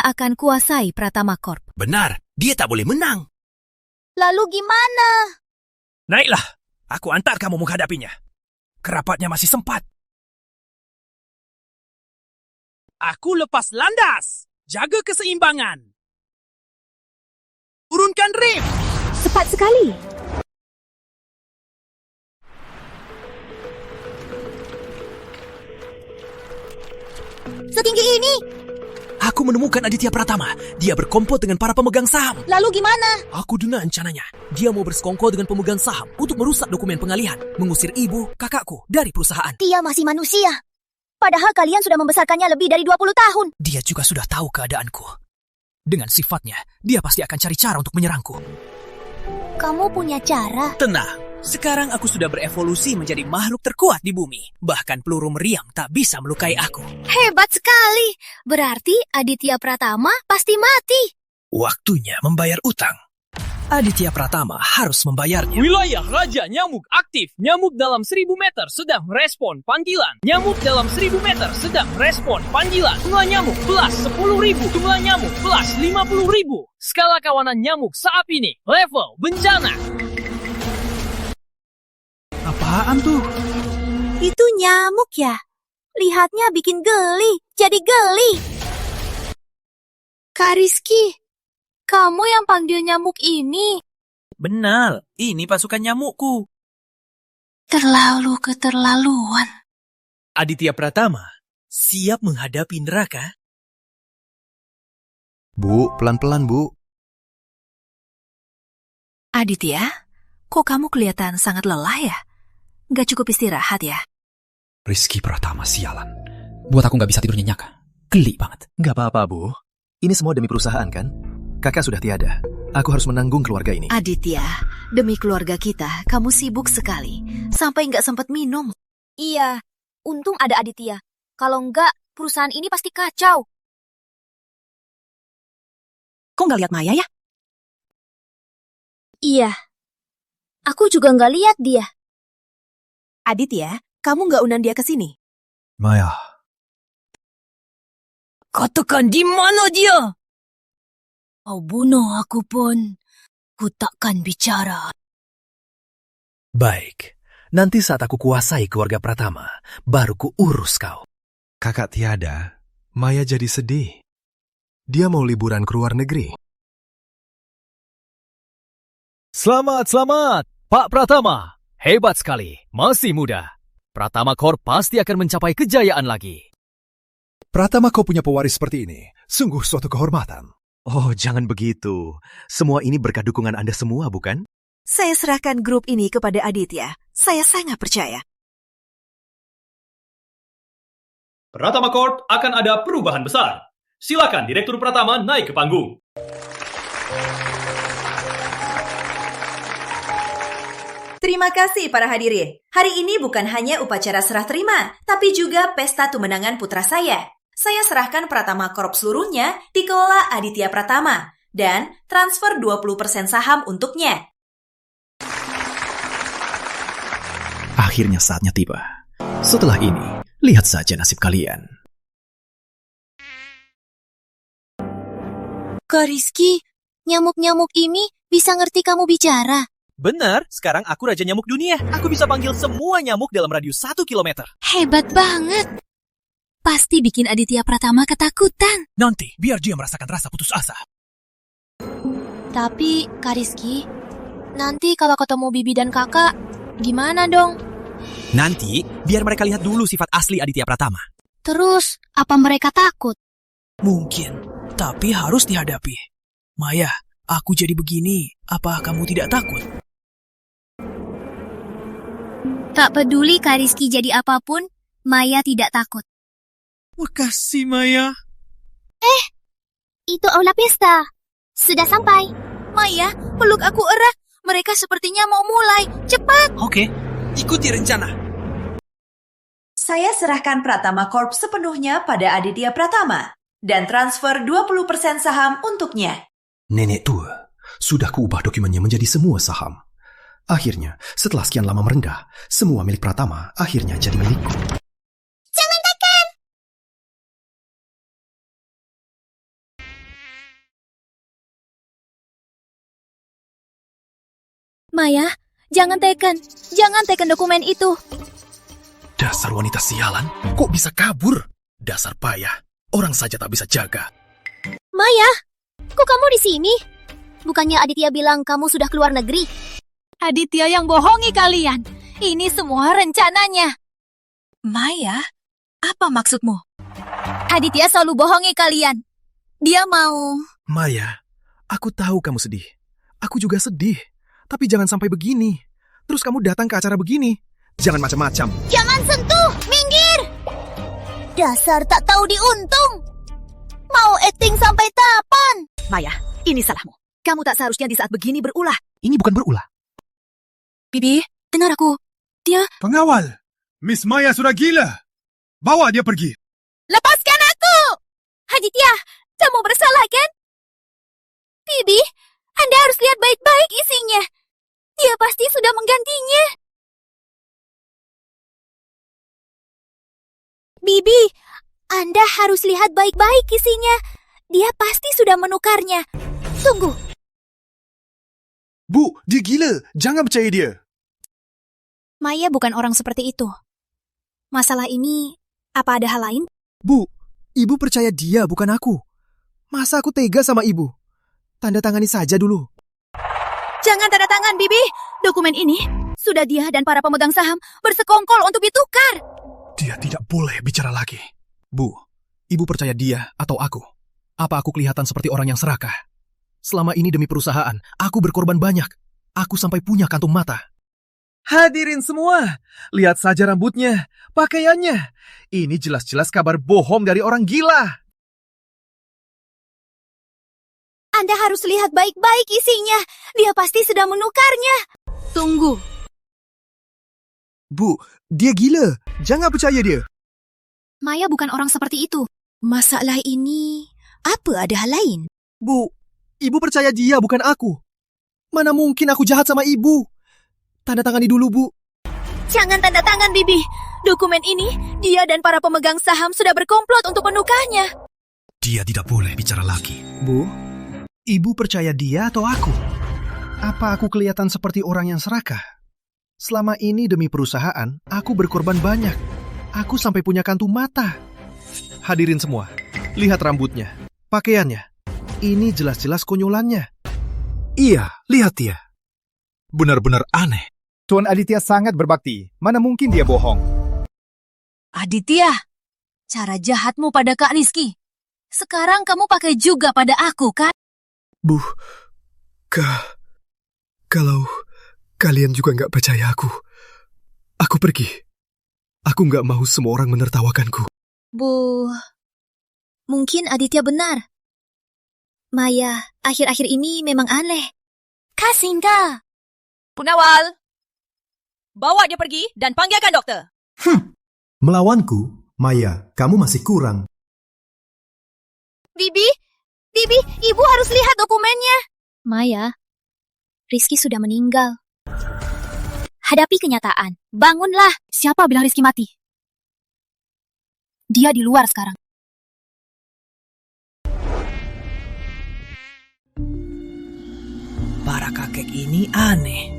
akan kuasai Pratama Corp. Benar, dia tak boleh menang. Lalu gimana? Naiklah, aku antar kamu menghadapinya. Kerapatnya masih sempat. Aku lepas landas. Jaga keseimbangan. Turunkan rem. Cepat sekali. Setinggi ini. Aku menemukan Aditya Pratama. Dia berkompot dengan para pemegang saham. Lalu gimana? Aku dengar rencananya. Dia mau bersekongkol dengan pemegang saham untuk merusak dokumen pengalihan, mengusir ibu, kakakku dari perusahaan. Dia masih manusia. Padahal kalian sudah membesarkannya lebih dari 20 tahun. Dia juga sudah tahu keadaanku. Dengan sifatnya, dia pasti akan cari cara untuk menyerangku. Kamu punya cara? Tenang. Sekarang aku sudah berevolusi menjadi makhluk terkuat di bumi. Bahkan peluru meriam tak bisa melukai aku. Hebat sekali. Berarti Aditya Pratama pasti mati. Waktunya membayar utang. Aditya Pratama harus membayarnya. Wilayah Raja Nyamuk aktif. Nyamuk dalam 1000 meter sedang respon panggilan. Nyamuk dalam 1000 meter sedang respon panggilan. Jumlah nyamuk plus 10.000. Jumlah nyamuk plus 50.000. Skala kawanan nyamuk saat ini. Level bencana. Apaan tuh? Itu nyamuk ya? Lihatnya bikin geli. Jadi geli. Kak Rizky, kamu yang panggil nyamuk ini. Benar, ini pasukan nyamukku. Terlalu keterlaluan. Aditya Pratama, siap menghadapi neraka? Bu, pelan-pelan, Bu. Aditya, kok kamu kelihatan sangat lelah ya? Gak cukup istirahat ya? Rizky Pratama sialan. Buat aku gak bisa tidur nyenyak. Geli banget. Gak apa-apa, Bu. Ini semua demi perusahaan, kan? Kakak sudah tiada. Aku harus menanggung keluarga ini. Aditya, demi keluarga kita, kamu sibuk sekali. Sampai gak sempat minum. Iya, untung ada Aditya. Kalau enggak, perusahaan ini pasti kacau. Kok gak lihat Maya ya? Iya. Aku juga nggak lihat dia. Aditya, kamu nggak undang dia ke sini? Maya. Katakan di mana dia? Kau bunuh aku pun, ku takkan bicara. Baik, nanti saat aku kuasai keluarga Pratama, baru ku urus kau. Kakak tiada, Maya jadi sedih. Dia mau liburan ke luar negeri. Selamat, Pak Pratama. Hebat sekali, masih muda. Pratama Corp pasti akan mencapai kejayaan lagi. Pratama kau punya pewaris seperti ini. Sungguh suatu kehormatan. Oh, jangan begitu. Semua ini berkat dukungan Anda semua, bukan? Saya serahkan grup ini kepada Aditya. Saya sangat percaya. Pratama Corp akan ada perubahan besar. Silakan Direktur Pratama naik ke panggung. Terima kasih para hadirin. Hari ini bukan hanya upacara serah terima, tapi juga pesta kemenangan putra saya. Saya serahkan Pratama Corp seluruhnya dikelola Aditya Pratama dan transfer 20% saham untuknya. Akhirnya saatnya tiba. Setelah ini, lihat saja nasib kalian. Kak Rizky, nyamuk-nyamuk ini bisa ngerti kamu bicara. Benar, sekarang aku Raja Nyamuk Dunia. Aku bisa panggil semua nyamuk dalam radius 1 kilometer. Hebat banget. Pasti bikin Aditya Pratama ketakutan. Nanti, biar dia merasakan rasa putus asa. Tapi, Kak Rizky, nanti kalau ketemu Bibi dan kakak, gimana dong? Nanti, biar mereka lihat dulu sifat asli Aditya Pratama. Terus, apa mereka takut? Mungkin, tapi harus dihadapi. Maya, aku jadi begini, apa kamu tidak takut? Tak peduli Kak Rizky jadi apapun, Maya tidak takut. Makasih, Maya. Itu aula pesta. Sudah sampai. Maya, peluk aku erat. Mereka sepertinya mau mulai. Cepat. Oke, ikuti rencana. Saya serahkan Pratama Corp sepenuhnya pada Aditya Pratama dan transfer 20% saham untuknya. Nenek tua, sudah kuubah dokumennya menjadi semua saham. Akhirnya, setelah sekian lama merendah, semua milik Pratama akhirnya jadi milikku. Jangan tekan. Maya, jangan tekan. Jangan tekan dokumen itu. Dasar wanita sialan, kok bisa kabur? Dasar payah, orang saja tak bisa jaga. Maya, kok kamu di sini? Bukannya Aditya bilang kamu sudah keluar negeri? Aditya yang bohongi kalian. Ini semua rencananya. Maya, apa maksudmu? Aditya selalu bohongi kalian. Dia mau... Maya, aku tahu kamu sedih. Aku juga sedih. Tapi jangan sampai begini. Terus kamu datang ke acara begini. Jangan macam-macam. Jangan sentuh! Minggir! Dasar tak tahu diuntung. Mau acting sampai tapan. Maya, ini salahmu. Kamu tak seharusnya di saat begini berulah. Ini bukan berulah. Bibi, dengar aku. Dia... Pengawal, Miss Maya sudah gila. Bawa dia pergi. Lepaskan aku! Aditya, kamu bersalah kan? Bibi, Anda harus lihat baik-baik isinya. Dia pasti sudah menggantinya. Bibi, Anda harus lihat baik-baik isinya. Dia pasti sudah menukarnya. Tunggu. Bu, dia gila. Jangan percaya dia. Maya bukan orang seperti itu. Masalah ini, apa ada hal lain? Bu, ibu percaya dia, bukan aku. Masa aku tega sama ibu? Tanda tangani saja dulu. Jangan tanda tangan, Bibi. Dokumen ini sudah dia dan para pemegang saham bersekongkol untuk ditukar. Dia tidak boleh bicara lagi. Bu, ibu percaya dia atau aku? Apa aku kelihatan seperti orang yang serakah? Selama ini demi perusahaan, aku berkorban banyak. Aku sampai punya kantung mata. Hadirin semua, lihat saja rambutnya, pakaiannya. Ini jelas-jelas kabar bohong dari orang gila. Anda harus lihat baik-baik isinya. Dia pasti sudah menukarnya. Tunggu. Bu, dia gila. Jangan percaya dia. Maya bukan orang seperti itu. Masalah ini, apa ada hal lain? Bu, ibu percaya dia, bukan aku. Mana mungkin aku jahat sama ibu? Tanda tangani dulu, Bu. Jangan tanda tangan, Bibi. Dokumen ini, dia dan para pemegang saham sudah berkomplot untuk menukarnya. Dia tidak boleh bicara lagi. Bu, ibu percaya dia atau aku? Apa aku kelihatan seperti orang yang serakah? Selama ini demi perusahaan, aku berkorban banyak. Aku sampai punya kantung mata. Hadirin semua, lihat rambutnya, pakaiannya. Ini jelas-jelas konyolannya. Iya, lihat dia. Benar-benar aneh. Tuan Aditya sangat berbakti. Mana mungkin dia bohong? Aditya, cara jahatmu pada Kak Rizky. Sekarang kamu pakai juga pada aku, kan? Bu, kalau kalian juga nggak percaya aku pergi. Aku nggak mau semua orang menertawakanku. Bu, mungkin Aditya benar. Maya, akhir-akhir ini memang aneh. Kasingka. Pengawal, bawa dia pergi dan panggilkan dokter. Melawanku, Maya, kamu masih kurang. Bibi, ibu harus lihat dokumennya. Maya, Rizky sudah meninggal. Hadapi kenyataan. Bangunlah. Siapa bilang Rizky mati? Dia di luar sekarang. Para kakek ini aneh.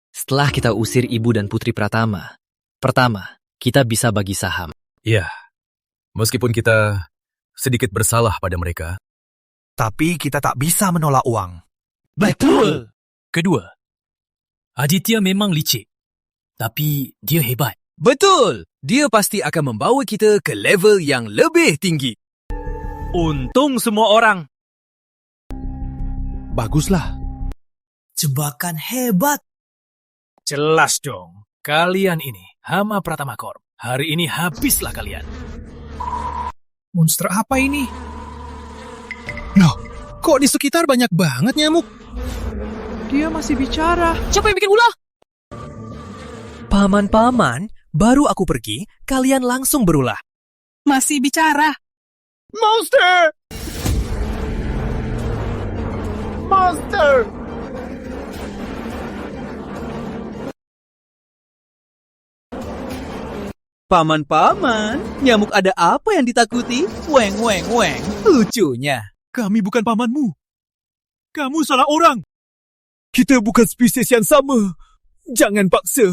Setelah kita usir ibu dan putri Pratama, pertama, kita bisa bagi saham. Ya, meskipun kita sedikit bersalah pada mereka, tapi kita tak bisa menolak uang. Betul. Kedua, Aditya memang licik. Tapi dia hebat. Betul, dia pasti akan membawa kita ke level yang lebih tinggi. Untung semua orang. Baguslah. Jebakan hebat. Jelas dong, kalian ini Hama Pratama Corp. Hari ini habislah kalian. Monster apa ini? Loh, kok di sekitar banyak banget nyamuk? Dia masih bicara. Siapa yang bikin ulah? Paman-paman, baru aku pergi, kalian langsung berulah. Masih bicara. Monster! Monster! Paman-paman, nyamuk ada apa yang ditakuti? Weng, weng, weng. Lucunya. Kami bukan pamanmu. Kamu salah orang. Kita bukan spesies yang sama. Jangan paksa.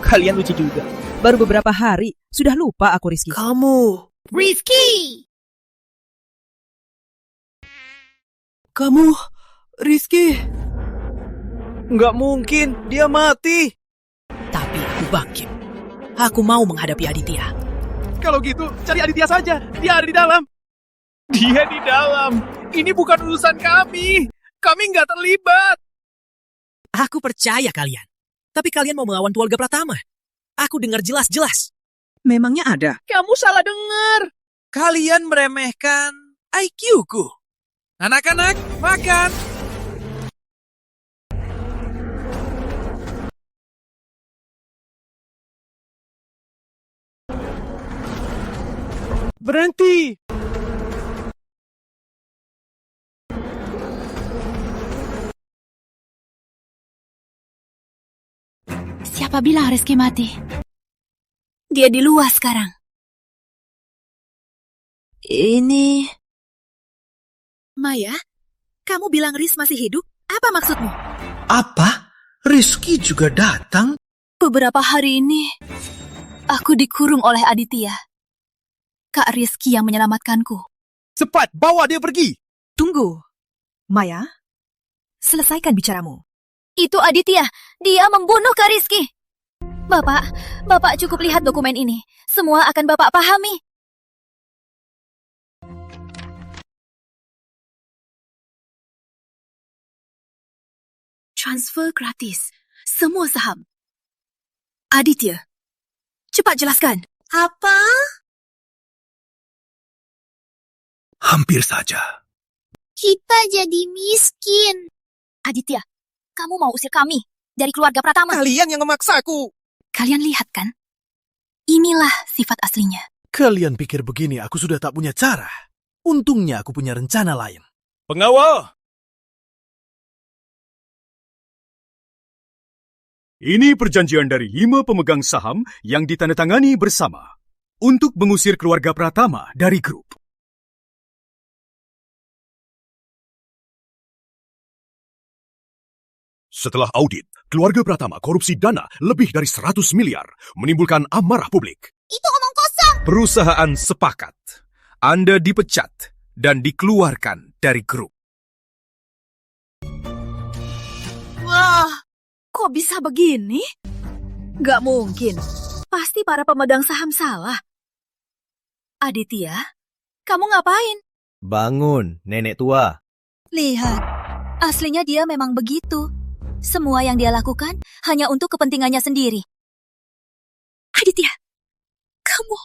Kalian lucu juga. Baru beberapa hari, sudah lupa aku Rizky. Kamu. Rizky! Kamu, Rizky. Nggak mungkin, dia mati. Tapi aku bangkit. Aku mau menghadapi Aditya. Kalau gitu, cari Aditya saja. Dia ada di dalam. Dia di dalam. Ini bukan urusan kami. Kami nggak terlibat. Aku percaya kalian. Tapi kalian mau melawan keluarga Pratama. Aku dengar jelas-jelas. Memangnya ada? Kamu salah dengar. Kalian meremehkan IQ-ku. Anak-anak, makan. Berhenti. Siapa bilang Rizky mati? Dia di luar sekarang. Ini... Maya, kamu bilang Riz masih hidup? Apa maksudmu? Apa? Rizky juga datang? Beberapa hari ini, aku dikurung oleh Aditya. Kak Rizky yang menyelamatkanku. Cepat, bawa dia pergi. Tunggu. Maya, selesaikan bicaramu. Itu Aditya. Dia membunuh Kak Rizky. Bapak cukup lihat dokumen ini. Semua akan Bapak pahami. Transfer gratis. Semua saham. Aditya, cepat jelaskan. Apa? Hampir saja. Kita jadi miskin. Aditya, kamu mau usir kami dari keluarga Pratama? Kalian yang memaksaku. Kalian lihat kan? Inilah sifat aslinya. Kalian pikir begini aku sudah tak punya cara? Untungnya aku punya rencana lain. Pengawal! Ini perjanjian dari 5 pemegang saham yang ditandatangani bersama untuk mengusir keluarga Pratama dari grup. Setelah audit, keluarga Pratama korupsi dana lebih dari 100 miliar, menimbulkan amarah publik. Itu omong kosong. Perusahaan sepakat. Anda dipecat dan dikeluarkan dari grup. Wah, kok bisa begini? Gak mungkin. Pasti para pemegang saham salah. Aditya, kamu ngapain? Bangun, nenek tua. Lihat, aslinya dia memang begitu. Semua yang dia lakukan hanya untuk kepentingannya sendiri. Aditya, kamu...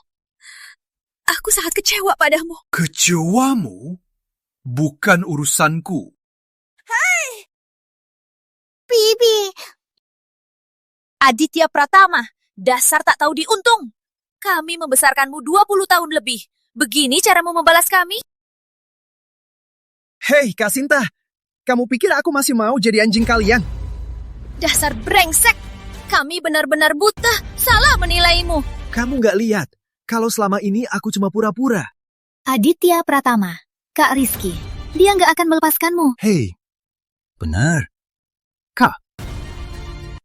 Aku sangat kecewa padamu. Kecewamu? Bukan urusanku. Hai! Bibi! Aditya Pratama, dasar tak tahu diuntung. Kami membesarkanmu 20 tahun lebih. Begini caramu membalas kami? Hei, Kak Sinta. Kamu pikir aku masih mau jadi anjing kalian? Dasar brengsek! Kami benar-benar buta, salah menilaimu. Kamu nggak lihat kalau selama ini aku cuma pura-pura. Aditya Pratama, Kak Rizky, dia nggak akan melepaskanmu. Hei, benar. Kak,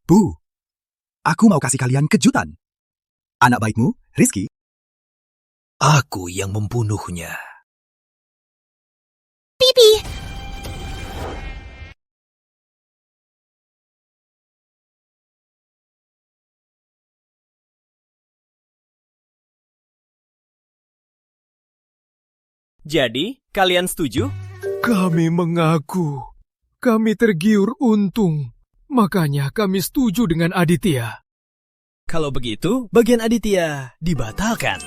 Bu, aku mau kasih kalian kejutan. Anak baikmu, Rizky. Aku yang membunuhnya. Bibi! Jadi, kalian setuju? Kami mengaku. Kami tergiur untung. Makanya kami setuju dengan Aditya. Kalau begitu, bagian Aditya dibatalkan.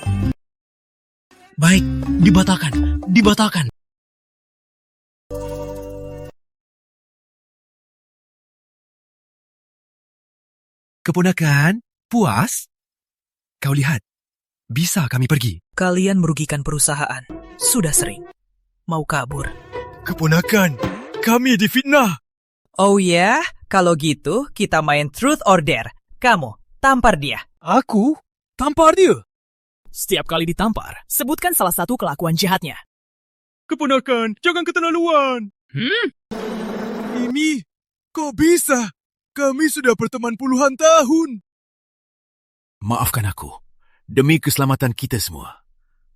Baik, dibatalkan. Dibatalkan. Keponakan, puas? Kau lihat, bisa kami pergi. Kalian merugikan perusahaan. Sudah sering. Mau kabur. Keponakan, kami difitnah. Oh ya? Kalau gitu, kita main truth or dare. Kamu, tampar dia. Aku? Tampar dia? Setiap kali ditampar, sebutkan salah satu kelakuan jahatnya. Keponakan, jangan keterlaluan. Ini, kok bisa? Kami sudah berteman puluhan tahun. Maafkan aku. Demi keselamatan kita semua.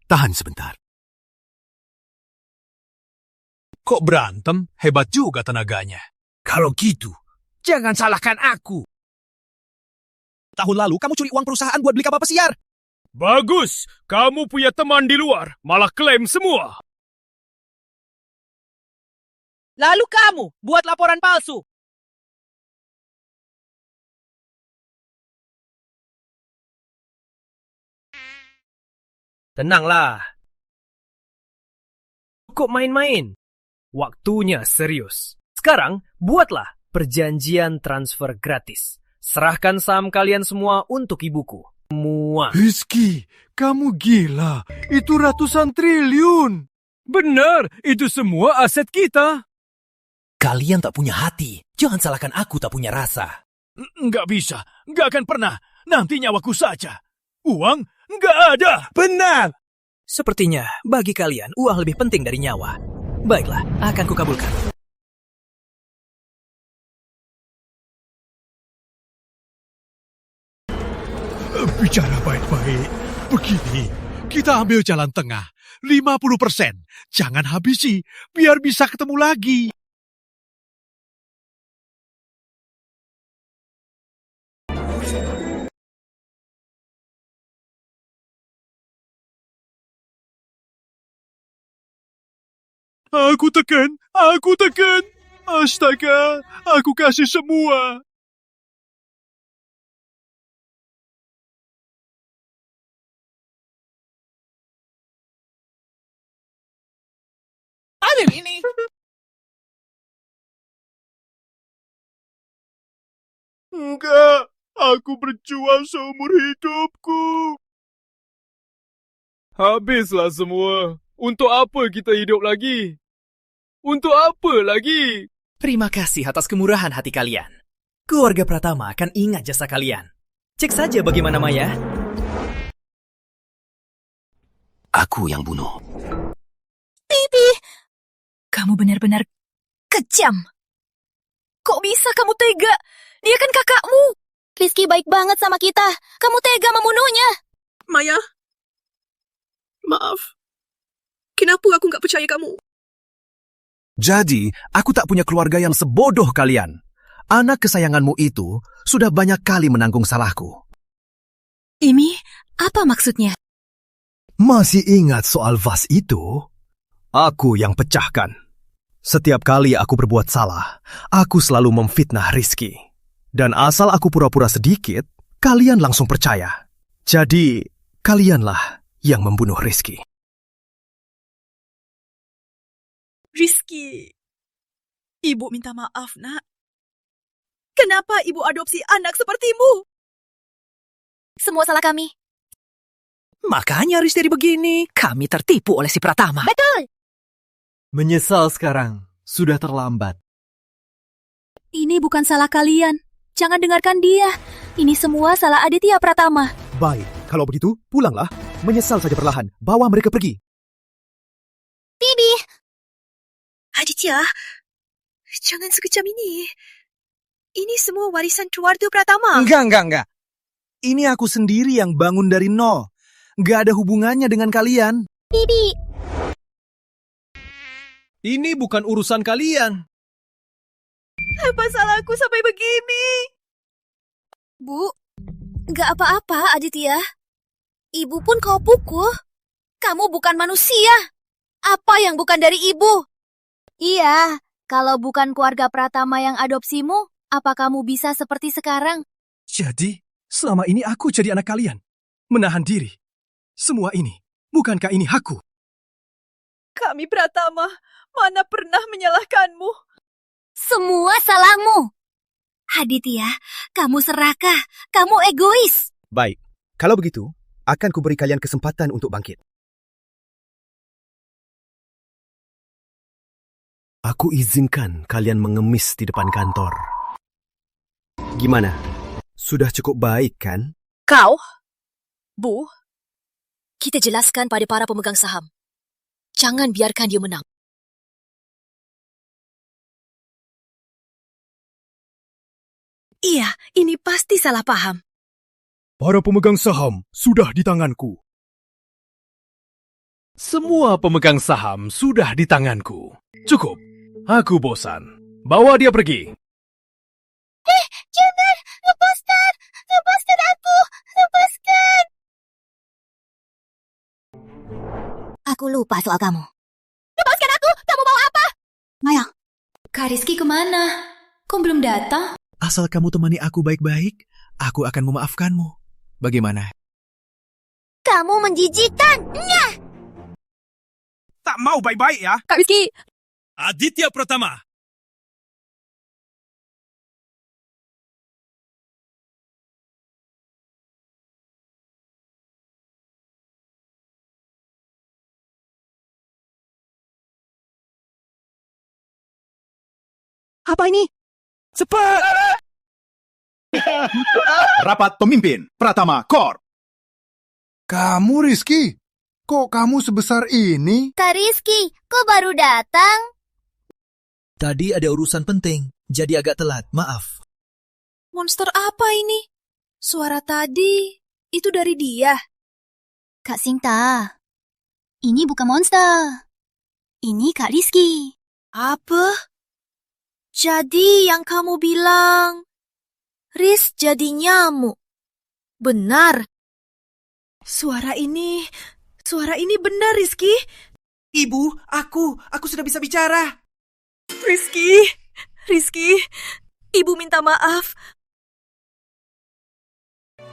Tahan sebentar. Kok berantem? Hebat juga tenaganya. Kalau gitu, jangan salahkan aku. Tahun lalu kamu curi uang perusahaan buat beli kapal pesiar. Bagus, kamu punya teman di luar, malah klaim semua. Lalu kamu buat laporan palsu. Tenanglah. Kok main-main? Waktunya serius. Sekarang, buatlah perjanjian transfer gratis. Serahkan saham kalian semua untuk ibuku. Semua. Rizky, kamu gila. Itu ratusan triliun. Benar, itu semua aset kita. Kalian tak punya hati. Jangan salahkan aku tak punya rasa. Nggak bisa, nggak akan pernah. Nanti nyawaku saja. Uang nggak ada. Benar. Sepertinya bagi kalian uang lebih penting dari nyawa. Baiklah, akan kukabulkan. Bicara baik-baik. Begini, kita ambil jalan tengah. 50%. Jangan habisi, biar bisa ketemu lagi. Aku tekan. Astaga, aku kasih semua. Ambil ini. Enggak, aku berjuang seumur hidupku. Habislah semua. Untuk apa kita hidup lagi? Untuk apa lagi? Terima kasih atas kemurahan hati kalian. Keluarga Pratama akan ingat jasa kalian. Cek saja bagaimana Maya. Aku yang bunuh. Bibi, kamu benar-benar kejam. Kok bisa kamu tega? Dia kan kakakmu. Rizky baik banget sama kita. Kamu tega membunuhnya. Maya, maaf. Kenapa aku nggak percaya kamu? Jadi, aku tak punya keluarga yang sebodoh kalian. Anak kesayanganmu itu sudah banyak kali menanggung salahku. Ini apa maksudnya? Masih ingat soal vas itu? Aku yang pecahkan. Setiap kali aku berbuat salah, aku selalu memfitnah Rizky. Dan asal aku pura-pura sedikit, kalian langsung percaya. Jadi, kalianlah yang membunuh Rizky. Rizky, ibu minta maaf, nak. Kenapa ibu adopsi anak sepertimu? Semua salah kami. Makanya Riz jadi begini. Kami tertipu oleh si Pratama. Betul. Menyesal sekarang. Sudah terlambat. Ini bukan salah kalian. Jangan dengarkan dia. Ini semua salah Aditya Pratama. Baik, kalau begitu, pulanglah. Menyesal saja perlahan. Bawa mereka pergi. Bibi. Aditya, jangan sekejam ini. Ini semua warisan keluarga Pratama. Enggak. Ini aku sendiri yang bangun dari nol. Nggak ada hubungannya dengan kalian. Bibi. Ini bukan urusan kalian. Apa salahku sampai begini? Bu, nggak apa-apa Aditya. Ibu pun kau pukul. Kamu bukan manusia. Apa yang bukan dari ibu? Iya, kalau bukan keluarga Pratama yang adopsimu, apa kamu bisa seperti sekarang? Jadi, selama ini aku jadi anak kalian. Menahan diri. Semua ini, bukankah ini hakku? Kami Pratama, mana pernah menyalahkanmu? Semua salahmu. Aditya, kamu serakah. Kamu egois. Baik, kalau begitu, akan kuberi kalian kesempatan untuk bangkit. Aku izinkan kalian mengemis di depan kantor. Gimana? Sudah cukup baik, kan? Kau? Bu? Kita jelaskan pada para pemegang saham. Jangan biarkan dia menang. Iya, ini pasti salah paham. Para pemegang saham sudah di tanganku. Semua pemegang saham sudah di tanganku. Cukup. Aku bosan. Bawa dia pergi. Jangan! Lepaskan! Lepaskan aku! Lepaskan! Aku lupa soal kamu. Lepaskan aku! Kamu mau apa? Maya. Kak Rizky kemana? Kok belum datang? Asal kamu temani aku baik-baik, aku akan memaafkanmu. Bagaimana? Kamu menjijikkan! Nyah! Tak mau baik-baik ya? Kak Rizky! Aditya Pratama! Apa ini? Cepat! Rapat pemimpin Pratama Corp. Kamu Rizky? Kok kamu sebesar ini? Kak Rizky, kok baru datang? Tadi ada urusan penting, jadi agak telat, maaf. Monster apa ini? Suara tadi, itu dari dia. Kak Sinta, ini bukan monster. Ini Kak Rizky. Apa? Jadi yang kamu bilang, Riz jadi nyamuk. Benar. Suara ini benar, Rizky. Ibu, aku sudah bisa bicara. Rizky, Ibu minta maaf.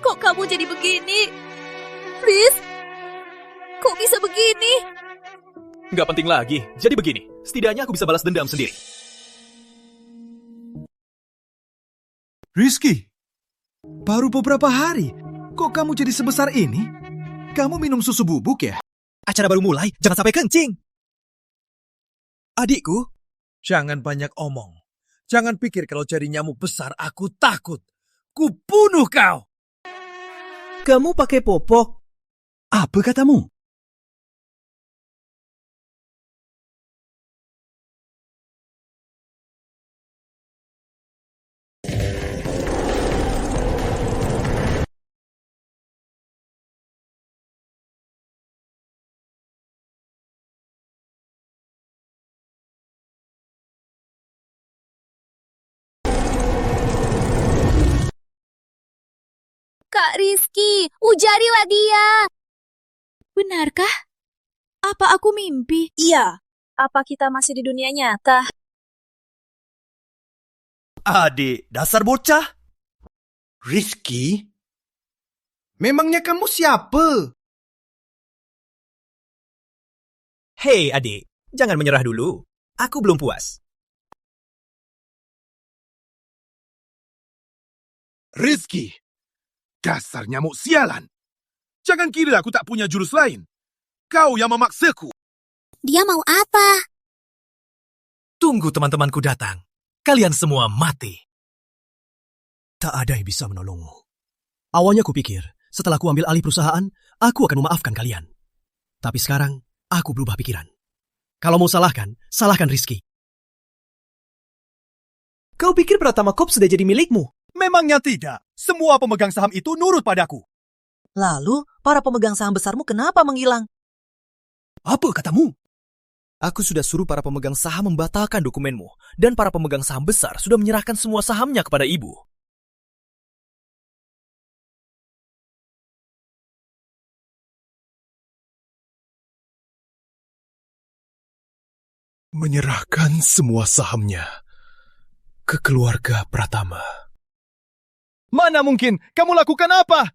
Kok kamu jadi begini? Riz, kok bisa begini? Nggak penting lagi. Jadi begini, setidaknya aku bisa balas dendam sendiri. Rizky, baru beberapa hari, kok kamu jadi sebesar ini? Kamu minum susu bubuk ya? Acara baru mulai, jangan sampai kencing. Adikku, Jangan banyak omong. Jangan pikir kalau jadi nyamuk besar aku takut. Ku bunuh kau! Kamu pakai popok. Apa katamu? Kak Rizky, ujarilah dia. Benarkah? Apa aku mimpi? Iya. Apa kita masih di dunia nyata? Adik, dasar bocah. Rizky? Memangnya kamu siapa? hei adik, jangan menyerah dulu. Aku belum puas. Rizky, dasar nyamuk sialan. Jangan kira aku tak punya jurus lain. Kau yang memaksaku. Dia mau apa? Tunggu teman-temanku datang. Kalian semua mati. Tak ada yang bisa menolongmu. Awalnya kupikir, setelah ku ambil alih perusahaan, aku akan memaafkan kalian. Tapi sekarang, aku berubah pikiran. Kalau mau salahkan, salahkan Rizky. Kau pikir Pratama Corp sudah jadi milikmu? Memangnya tidak. Semua pemegang saham itu nurut padaku. Lalu, para pemegang saham besarmu kenapa menghilang? Apa katamu? Aku sudah suruh para pemegang saham membatalkan dokumenmu, dan para pemegang saham besar sudah menyerahkan semua sahamnya kepada ibu. menyerahkan semua sahamnya ke keluarga Pratama. Mana mungkin? Kamu lakukan apa?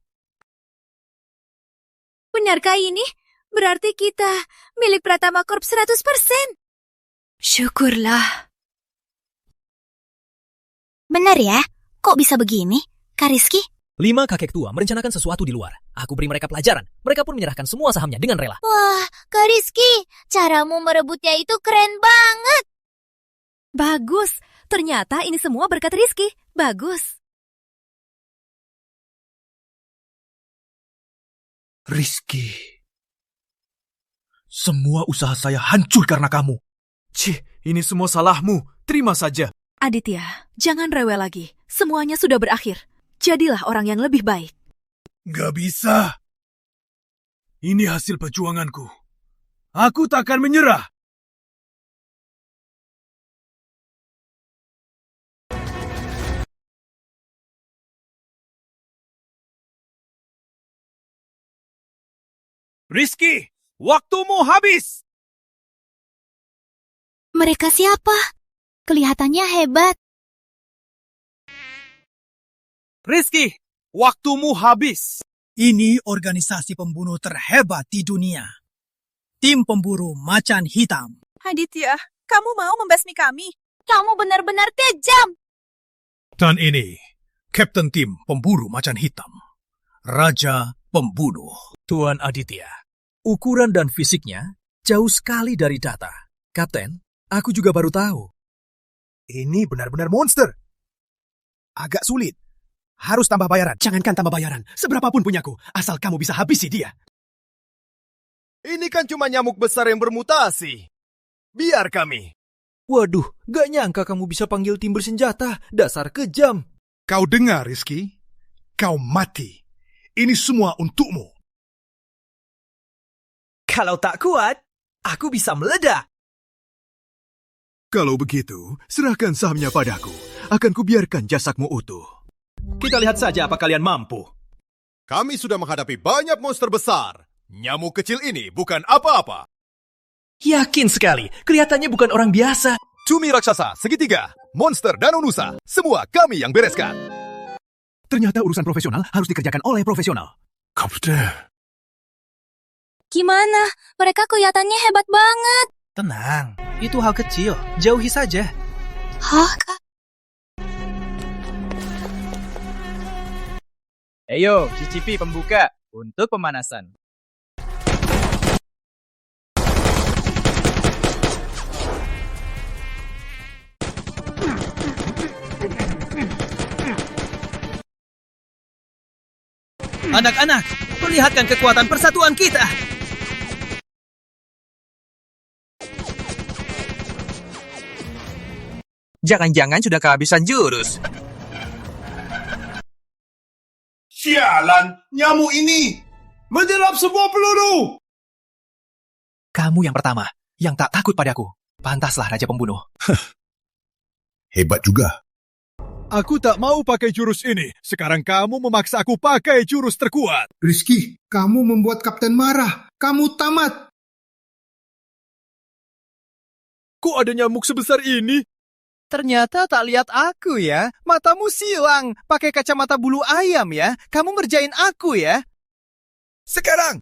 Benarkah ini? Berarti kita milik Pratama Corp 100%. Syukurlah. Benar ya? Kok bisa begini? Kak Rizky? 5 kakek tua merencanakan sesuatu di luar. Aku beri mereka pelajaran. Mereka pun menyerahkan semua sahamnya dengan rela. Wah, Kak Rizky, caramu merebutnya itu keren banget. Bagus. Ternyata ini semua berkat Rizky. Bagus. Rizky, semua usaha saya hancur karena kamu. Cih, ini semua salahmu. Terima saja. Aditya, jangan rewel lagi. Semuanya sudah berakhir. Jadilah orang yang lebih baik. Gak bisa. Ini hasil perjuanganku. Aku tak akan menyerah. Rizky, waktumu habis. Mereka siapa? Kelihatannya hebat. Rizky, waktumu habis. Ini organisasi pembunuh terhebat di dunia. Tim pemburu macan hitam. Aditya, kamu mau membasmi kami? Kamu benar-benar kejam. Dan ini, Kapten Tim Pemburu Macan Hitam. Raja Pembunuh. Tuan Aditya, ukuran dan fisiknya jauh sekali dari data. Kapten, aku juga baru tahu. Ini benar-benar monster. Agak sulit. Harus tambah bayaran. Jangankan tambah bayaran, seberapapun punyaku, asal kamu bisa habisi dia. Ini kan cuma nyamuk besar yang bermutasi. Biar kami. Waduh, gak nyangka kamu bisa panggil tim bersenjata. Dasar kejam. Kau dengar, Rizky? Kau mati. Ini semua untukmu. Kalau tak kuat, aku bisa meledak. Kalau begitu, serahkan sahamnya padaku. Akan kubiarkan jasadmu utuh. Kita lihat saja apa kalian mampu. Kami sudah menghadapi banyak monster besar. Nyamuk kecil ini bukan apa-apa. Yakin sekali, kelihatannya bukan orang biasa. Cumi raksasa, segitiga, monster dan unusa, semua kami yang bereskan. Ternyata urusan profesional harus dikerjakan oleh profesional. Kapten. Gimana? Mereka kelihatannya hebat banget. Tenang, itu hal kecil. Jauhi saja. Hah, Kak? Ayo, cicipi pembuka untuk pemanasan. Anak-anak, perlihatkan kekuatan persatuan kita. Jangan-jangan sudah kehabisan jurus. Sialan, nyamuk ini menyerap semua peluru. Kamu yang pertama, yang tak takut padaku. Pantaslah Raja Pembunuh. Hebat juga. Aku tak mau pakai jurus ini. Sekarang kamu memaksa aku pakai jurus terkuat. Rizky, kamu membuat Kapten marah. Kamu tamat. Kok ada nyamuk sebesar ini? Ternyata tak lihat aku ya. Matamu silang. Pakai kacamata bulu ayam ya. Kamu ngerjain aku ya. Sekarang.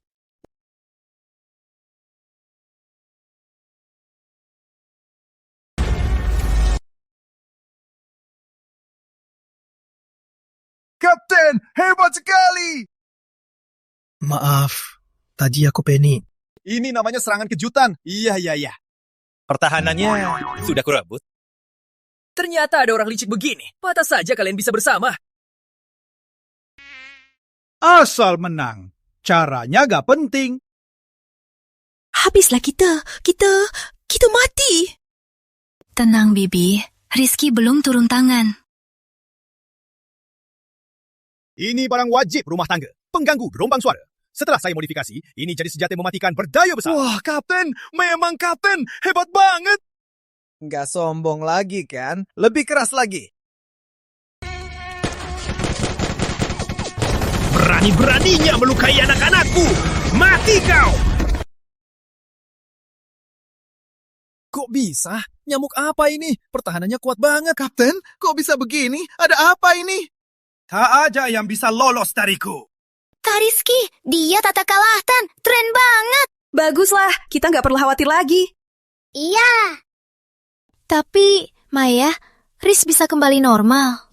Kapten, hebat sekali. Maaf, tadi aku panik. Ini namanya serangan kejutan. Iya. Pertahanannya sudah kurebut. Ternyata ada orang licik begini. Pantas saja kalian bisa bersama. Asal menang. Caranya gak penting. Habislah kita mati. Tenang, Bibi. Rizky belum turun tangan. Ini barang wajib rumah tangga, pengganggu gelombang suara. Setelah saya modifikasi, ini jadi senjata yang mematikan berdaya besar. Wah, Kapten, memang Kapten, hebat banget. Nggak sombong lagi kan? Lebih keras lagi. Berani-beraninya melukai anak-anakku. Mati kau! Kok Kok bisa? Nyamuk apa ini? Pertahanannya kuat banget. Kapten, kok bisa begini? Ada apa ini? Tak ada yang bisa lolos dariku. Kak Rizky, dia tak kalahkan. Keren banget. Baguslah, kita nggak perlu khawatir lagi. Iya. Tapi, Maya, Riz bisa kembali normal.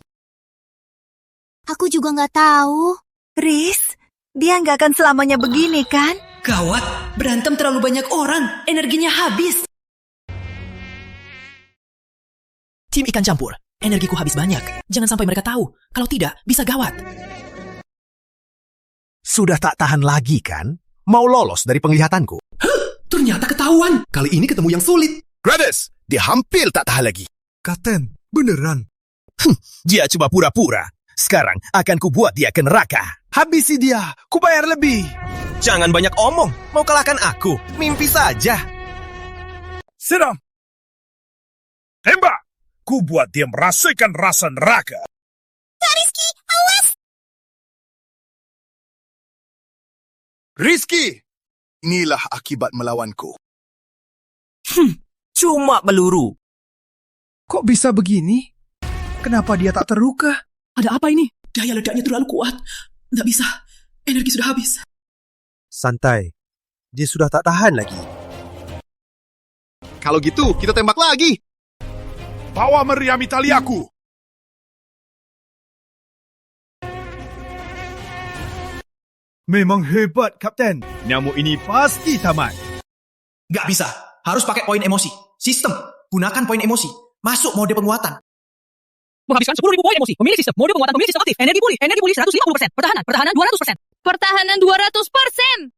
Aku juga nggak tahu. Riz, dia nggak akan selamanya begini, kan? Gawat, berantem terlalu banyak orang, energinya habis. Tim ikan campur, energiku habis banyak. Jangan sampai mereka tahu. Kalau tidak, bisa gawat. Sudah tak tahan lagi kan? Mau lolos dari penglihatanku? Ternyata ketahuan. Kali ini ketemu yang sulit. Gratis, dia hampir tak tahan lagi. Kapten, beneran. Dia cuma pura-pura. Sekarang akan kubuat dia ke neraka. Habisi dia, kubayar lebih. Jangan banyak omong, mau kalahkan aku. Mimpi saja. Serang. Tembak. Kubuat dia merasakan rasa neraka. Kak Rizky, awas! Rizky, inilah akibat melawanku. Cuma peluru. Kok bisa begini? Kenapa dia tak terluka? Ada apa ini? Daya ledaknya terlalu kuat. Nggak bisa. Energi sudah habis. Santai. Dia sudah tak tahan lagi. Kalau gitu, kita tembak lagi. Bawa meriam Italiaku. Memang hebat, Kapten. Nyamuk ini pasti tamat. Nggak bisa. Harus pakai poin emosi. Sistem. Gunakan poin emosi. Masuk mode penguatan. Menghabiskan 10.000 poin emosi. Memilih sistem. Mode penguatan memilih sistem aktif. Energi pulih 150%. Pertahanan 200%. Pertahanan 200%.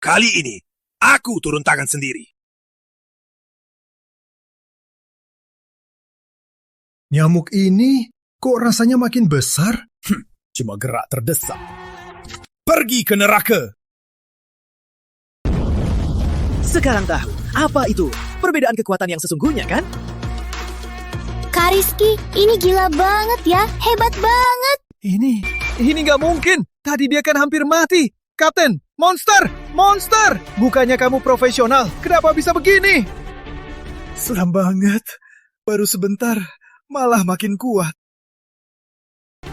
Kali ini, aku turun tangan sendiri. Nyamuk ini kok rasanya makin besar? Cuma gerak terdesak. Pergi ke neraka. Sekarang tahu apa itu perbedaan kekuatan yang sesungguhnya, kan? Kak Rizky, ini gila banget ya. Hebat banget. Ini nggak mungkin. Tadi dia kan hampir mati. Kapten, monster! Bukannya kamu profesional, kenapa bisa begini? Seram banget. Baru sebentar, malah makin kuat.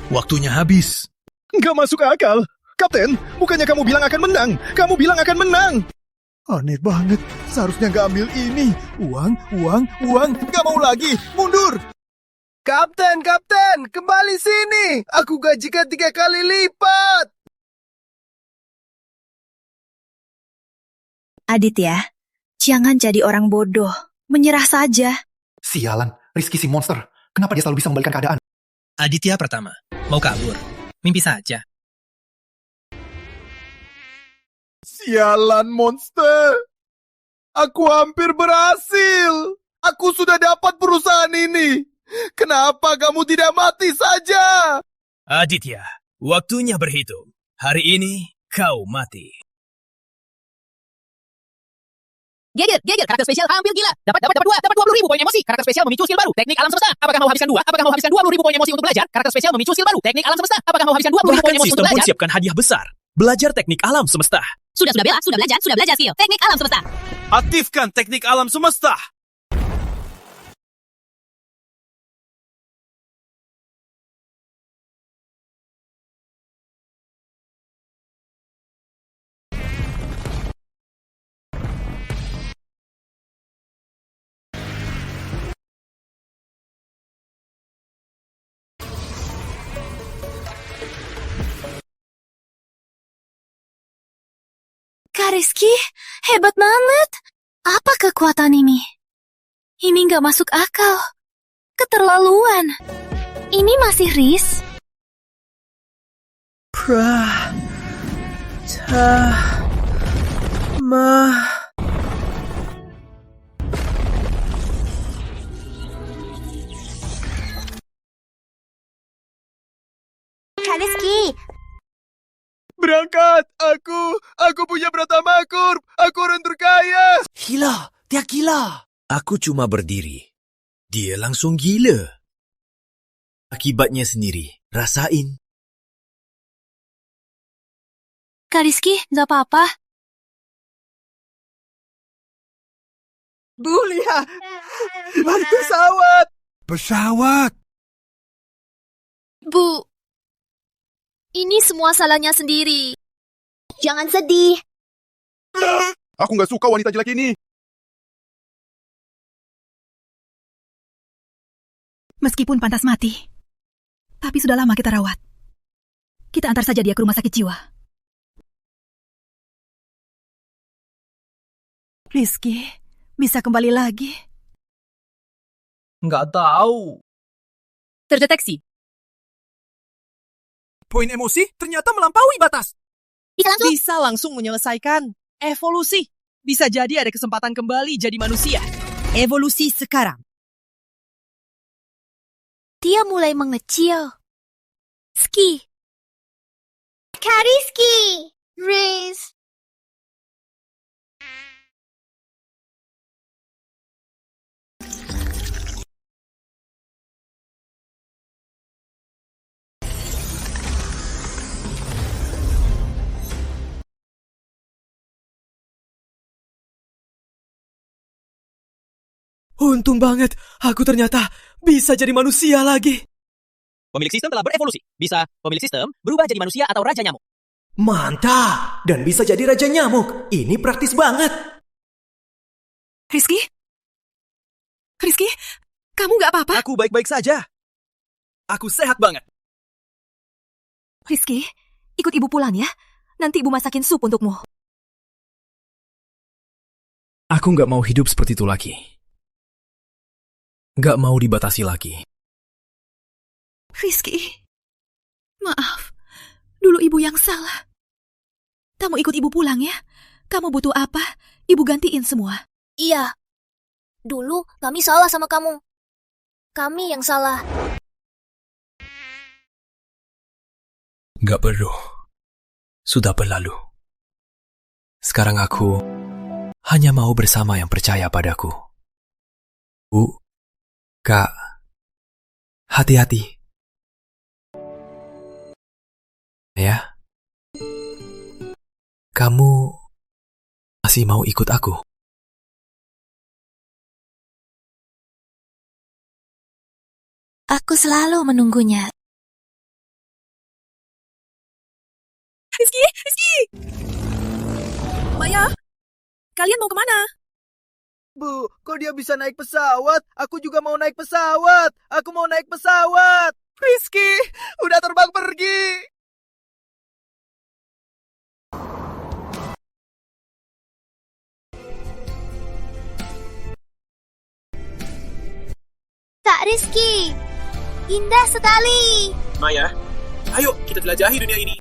Waktunya habis. Nggak masuk akal. Kapten, bukannya kamu bilang akan menang. Kamu bilang akan menang. Aneh banget, seharusnya nggak ambil ini. Uang, nggak mau lagi, mundur. Kapten, kembali sini. Aku gajikan 3 kali lipat. Aditya, jangan jadi orang bodoh. Menyerah saja. Sialan, Rizky si monster. Kenapa dia selalu bisa membalikan keadaan? Aditya Pratama, mau kabur? Mimpi saja. Sialan monster. Aku hampir berhasil. Aku sudah dapat perusahaan ini. Kenapa kamu tidak mati saja? Aditya, waktunya berhitung. Hari ini kau mati. Geger, karakter spesial hampir gila. Dapat 20.000 poin emosi. Karakter spesial memicu skill baru. Teknik alam semesta. Apakah mau habiskan 20.000 poin emosi untuk belajar? Karakter spesial memicu skill baru. Teknik alam semesta. Apakah mau habiskan 20.000 poin emosi untuk Sistem pun belajar? siapkan hadiah besar. Belajar teknik alam semesta. Sudah bela, sudah belajar skill. Teknik alam semesta. Aktifkan teknik alam semesta. Kak Rizky, hebat banget. Apa kekuatan ini? Ini nggak masuk akal. Keterlaluan. Ini masih Riz? Kak Rizky, Berangkat, aku punya Pratama Corp. Aku orang terkaya. Gila, dia gila. Aku cuma berdiri. Dia langsung gila. Akibatnya sendiri, rasain. Kak Rizky, nggak apa-apa. Bu, lihat. Ban pesawat. Pesawat. Bu, ini semua salahnya sendiri. Jangan sedih. Aku nggak suka wanita jelek ini. Meskipun pantas mati, tapi sudah lama kita rawat. Kita antar saja dia ke rumah sakit jiwa. Rizky, bisa kembali lagi? Nggak tahu. Terdeteksi. Poin emosi ternyata melampaui batas. Bisa langsung menyelesaikan. Evolusi. Bisa jadi ada kesempatan kembali jadi manusia. Evolusi sekarang. Dia mulai mengecil. Ski. Kariski. Riz. Untung banget, aku ternyata bisa jadi manusia lagi. Pemilik sistem telah berevolusi. Bisa pemilik sistem berubah jadi manusia atau raja nyamuk. Mantap! Dan bisa jadi raja nyamuk. Ini praktis banget. Rizky? Rizky, kamu nggak apa-apa? Aku baik-baik saja. Aku sehat banget. Rizky, ikut ibu pulang ya. Nanti ibu masakin sup untukmu. Aku nggak mau hidup seperti itu lagi. Nggak mau dibatasi lagi. Rizky, maaf. Dulu ibu yang salah. Kamu ikut ibu pulang ya. Kamu butuh apa? Ibu gantiin semua. Iya. Dulu kami salah sama kamu. Kami yang salah. Nggak perlu. Sudah berlalu. Sekarang aku hanya mau bersama yang percaya padaku. Bu, Kak, hati-hati. Ya, kamu masih mau ikut aku? Aku selalu menunggunya. Rizky, Rizky! Maya, kalian mau kemana? Bu, kok dia bisa naik pesawat? Aku juga mau naik pesawat. Aku mau naik pesawat. Rizky, udah terbang pergi. Kak Rizky, indah sekali. Maya, ayo kita jelajahi dunia ini.